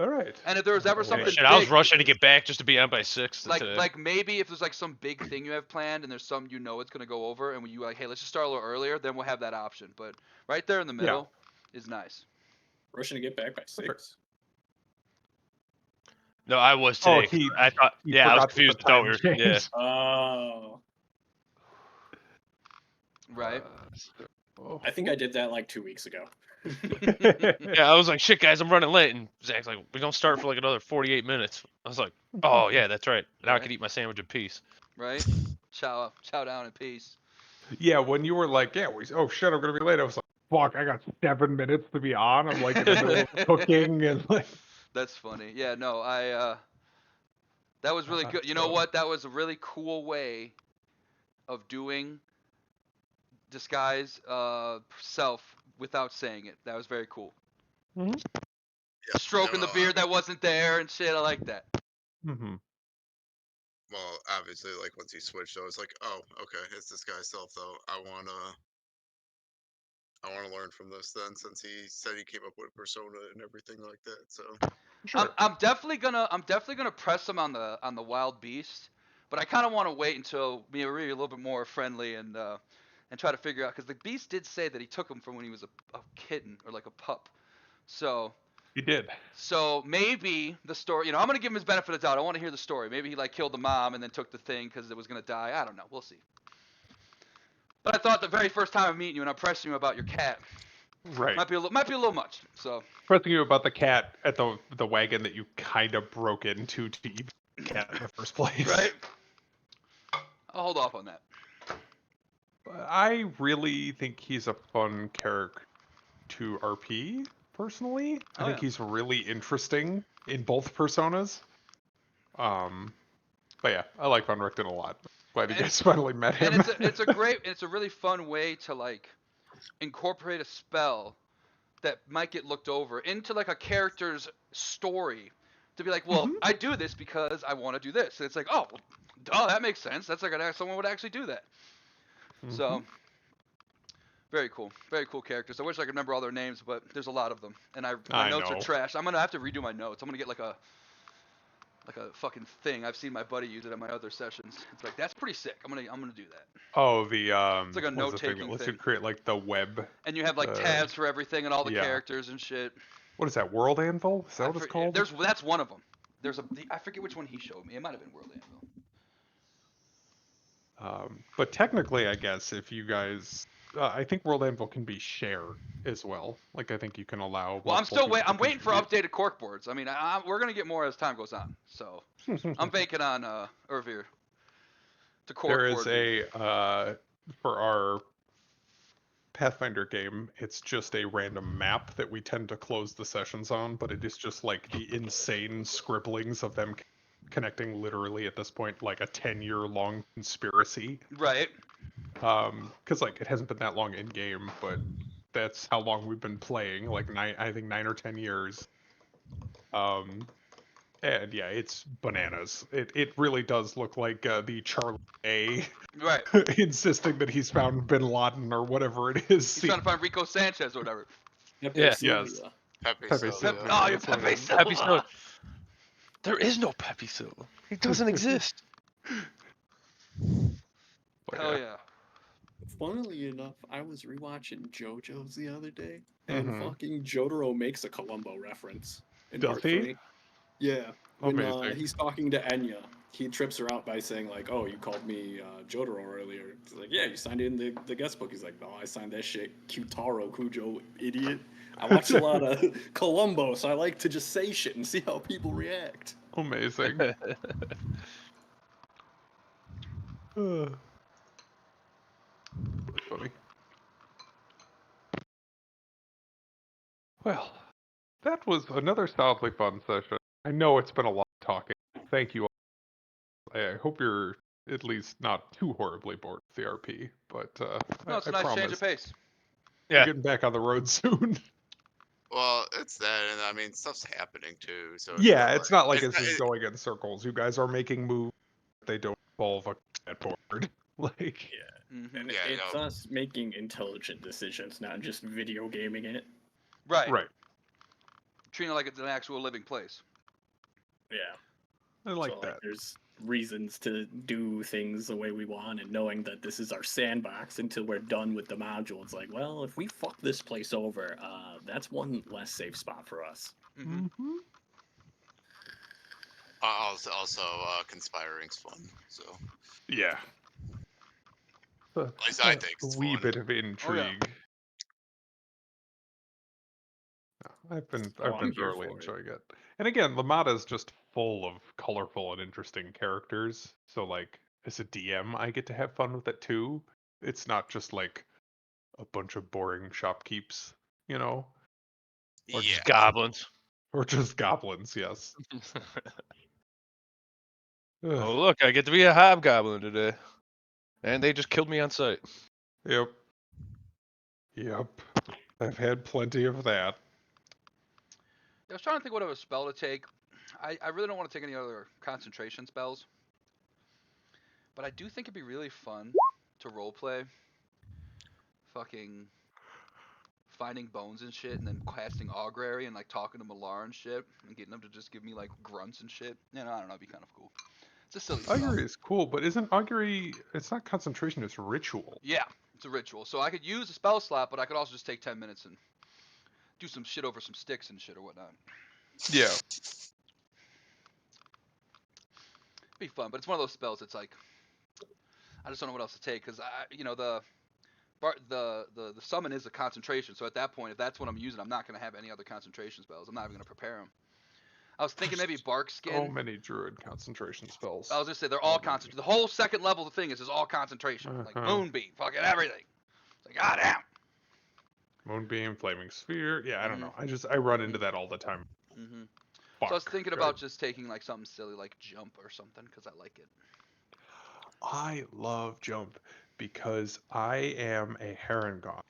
All right. And if there was ever Well, something Shit, I was big, rushing to get back just to be on by 6 like today. maybe if there's like some big thing you have planned and there's some it's gonna go over and when you like, hey, let's just start a little earlier, then we'll have that option. But right there in the middle is nice. Rushing to get back by 6. Perfect. No, I was Oh, today. 'Cause I thought. he Yeah, I was forgot that the confused. I thought time we were. Yeah. changed. Oh. Right. So I think I did that like 2 weeks ago. Yeah, I was like, shit, guys, I'm running late, and Zach's like, we don't start for like another 48 minutes. I was like, oh yeah, that's right. Now I Right. can eat my sandwich in peace. Right? Chow down in peace. Yeah, when you were like, yeah, oh shit, I'm gonna be late. I was like, fuck, I got 7 minutes to be on. I'm like in the middle of cooking and like. That's funny. Yeah, no, that was really good. You know So- what? That was a really cool way of doing disguise self without saying it. That was very cool. Mhm. Yeah, Stroking no, the beard that wasn't there and shit. I like that. Mhm. well, obviously, like once he switched, I was like, oh, okay, it's this guy's self though. I wanna learn from this then, since he said he came up with a persona and everything like that. So Sure. I'm definitely gonna press him on the wild beast, but I kind of want to wait until we're a little bit more friendly and try to figure out, because the beast did say that he took him from when he was a kitten or like a pup. So He did. maybe the story, I'm gonna give him his benefit of the doubt. I want to hear the story. Maybe he like killed the mom and then took the thing because it was gonna die. I don't know. We'll see. But I thought the very first time I'm meeting you and I'm pressing you about your cat Right. might be a little much. So Pressing you about the cat at the wagon that you kind of broke into to eat the cat in the first place. right, I'll hold off on that. I really think he's a fun character to RP, personally. I Oh think yeah. he's really interesting in both personas. But yeah, I like Von Richten a lot. Glad you And guys finally met and him. it's a really fun way to like incorporate a spell that might get looked over into like a character's story, to be like, well, Mhm. I do this because I want to do this. And it's like, oh, well, duh, that makes sense. That's like someone would actually do that. So very cool characters. I wish I could remember all their names, but there's a lot of them, and my I notes are know. trash. I'm gonna have to redo my notes. I'm gonna get like a fucking thing. I've seen my buddy use it at my other sessions. It's like, that's pretty sick. I'm gonna do that. Oh, the It's like a what is the thing that note-taking lets thing. you create like the web? And you have like tabs for everything and all the yeah. characters and shit. What is that? World Anvil? Is that what it's called? That's one of them. I forget which one he showed me. It might have been World Anvil. But technically, I guess if you guys, I think World Anvil can be shared as well. Like I think you can allow Well, multiple people to I'm waiting for contribute. updated cork boards. I mean, we're gonna get more as time goes on. So I'm banking on Ervir to There cork is board me. for our Pathfinder game, it's just a random map that we tend to close the sessions on, but it is just like the insane scribblings of them connecting literally at this point like a 10-year-long conspiracy. Right. Because like it hasn't been that long in game, but that's how long we've been playing, like I think 9 or 10 years. And yeah, it's bananas. It really does look like the Charlie A Right. insisting that he's found Bin Laden or whatever it is. He's trying to find Rico Sanchez or whatever. Pepe Yeah. Sylvia. Pepe Pepe Sylvia. Sylvia. Oh, you're That's what it Pepe is. Pepe Silva. Silva. There is no Pepe Silva. He doesn't exist. But Hell yeah. Funnily enough, I was rewatching JoJo's the other day, and Mhm. fucking Jotaro makes a Columbo reference in Does part he? 3. Yeah, when Amazing. he's talking to Enya, he trips her out by saying like, "Oh, you called me Jotaro earlier." He's like, "Yeah, you signed it in the guest book." He's like, "No, I signed that shit, Kyutaro Kujo, idiot." I watch a lot of Columbo, so I like to just say shit and see how people react. Amazing. That's funny. Well, that was another solidly fun session. I know it's been a lot of talking. Thank you all. I hope you're at least not too horribly bored with the RP, but No, it's I a nice change promise of pace. we're Yeah. getting back on the road soon. Well, it's that, and I mean, stuff's happening too. So Yeah, it's not like it's it's not, just going in circles. You guys are making moves. They don't involve a board. Like, Mm-hmm. And Yeah, it's no. us making intelligent decisions, not just video gaming it. Right. right. Treating it like it's an actual living place. Yeah. I like So that. there's reasons to do things the way we want, and knowing that this is our sandbox until we're done with the module. It's like, well, if we fuck this place over, that's one less safe spot for us. Mm-hmm. Mm-hmm. Also, conspiring's fun. So Yeah. at least I think A it's wee fun. bit of intrigue. I've been Oh, I'm here thoroughly for it. enjoying it. And again, Lamada is just full of colorful and interesting characters. So like as a DM, I get to have fun with it too. It's not just like a bunch of boring shopkeeps, you know, or Yeah. just Goblins. or just goblins. Yes. Ugh, Oh look, I get to be a hobgoblin today, and they just killed me on sight. yep. Yep. I've had plenty of that. I was trying to think what of a spell to take. I really don't want to take any other concentration spells, but I do think it'd be really fun to roleplay fucking finding bones and shit, and then casting augury and like talking to Malar and shit, and getting them to just give me like grunts and shit. You know, I don't know, it'd be kind of cool. It's a silly spell. Augury is cool, but isn't augury? It's not concentration; it's ritual. Yeah, it's a ritual. So I could use a spell slot, but I could also just take 10 minutes and do some shit over some sticks and shit or whatnot. Yeah. It'd be fun, but it's one of those spells. It's like I just don't know what else to take because the summon is a concentration. So at that point, if that's what I'm using, I'm not gonna have any other concentration spells. I'm not even gonna prepare them. I was thinking There's maybe bark so skin. many druid concentration spells. I was just say they're So all many. concentration. The whole second level of the thing is all concentration, like Uh-huh. moonbeam, fucking everything. It's like goddamn. Moonbeam, flaming sphere. Yeah, I don't Mhm. know. I run into that all the time. Mhm. So I was Fuck. thinking Right. about just taking like something silly like jump or something because I like it. I love jump because I am a Harengon,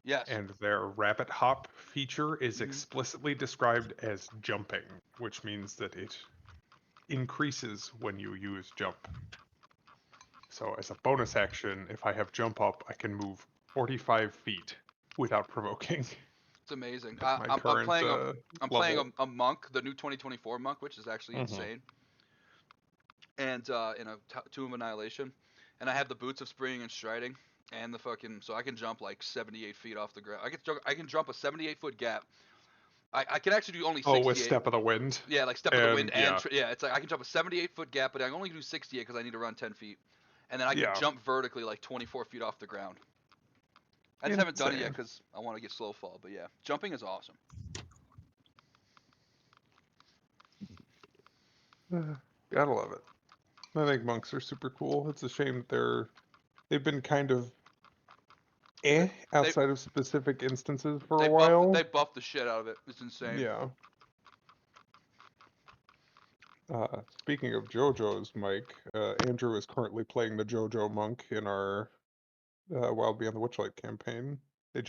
Yes. and their rabbit hop feature is Mhm. explicitly described as jumping, which means that it increases when you use jump. So as a bonus action, if I have jump up, I can move 45 feet without provoking It's amazing. at my I'm current playing I'm playing level. a monk, the new 2024 monk, which is actually Hmm. insane. And in a Tomb of Annihilation, and I have the boots of spring and striding, and the fucking so I can jump like 78 feet off the ground. I can jump a 78-foot gap. I can actually do only Oh, with 68. Step of the Wind. Yeah, like step of the wind And and yeah, yeah, it's like I can jump a 78-foot gap, but I can only do 68 because I need to run 10 feet, and then I can yeah, jump vertically like 24 feet off the ground. I just haven't done it yet insane. because I want to get slow fall, but yeah, jumping is awesome. Gotta love it. I think monks are super cool. It's a shame that they've been kind of They they outside of specific instances for a they while. buffed the shit out of it. It's insane. Yeah. Speaking of JoJo's, Mike, Andrew is currently playing the JoJo monk in our Wild Beyond the Witchlight campaign.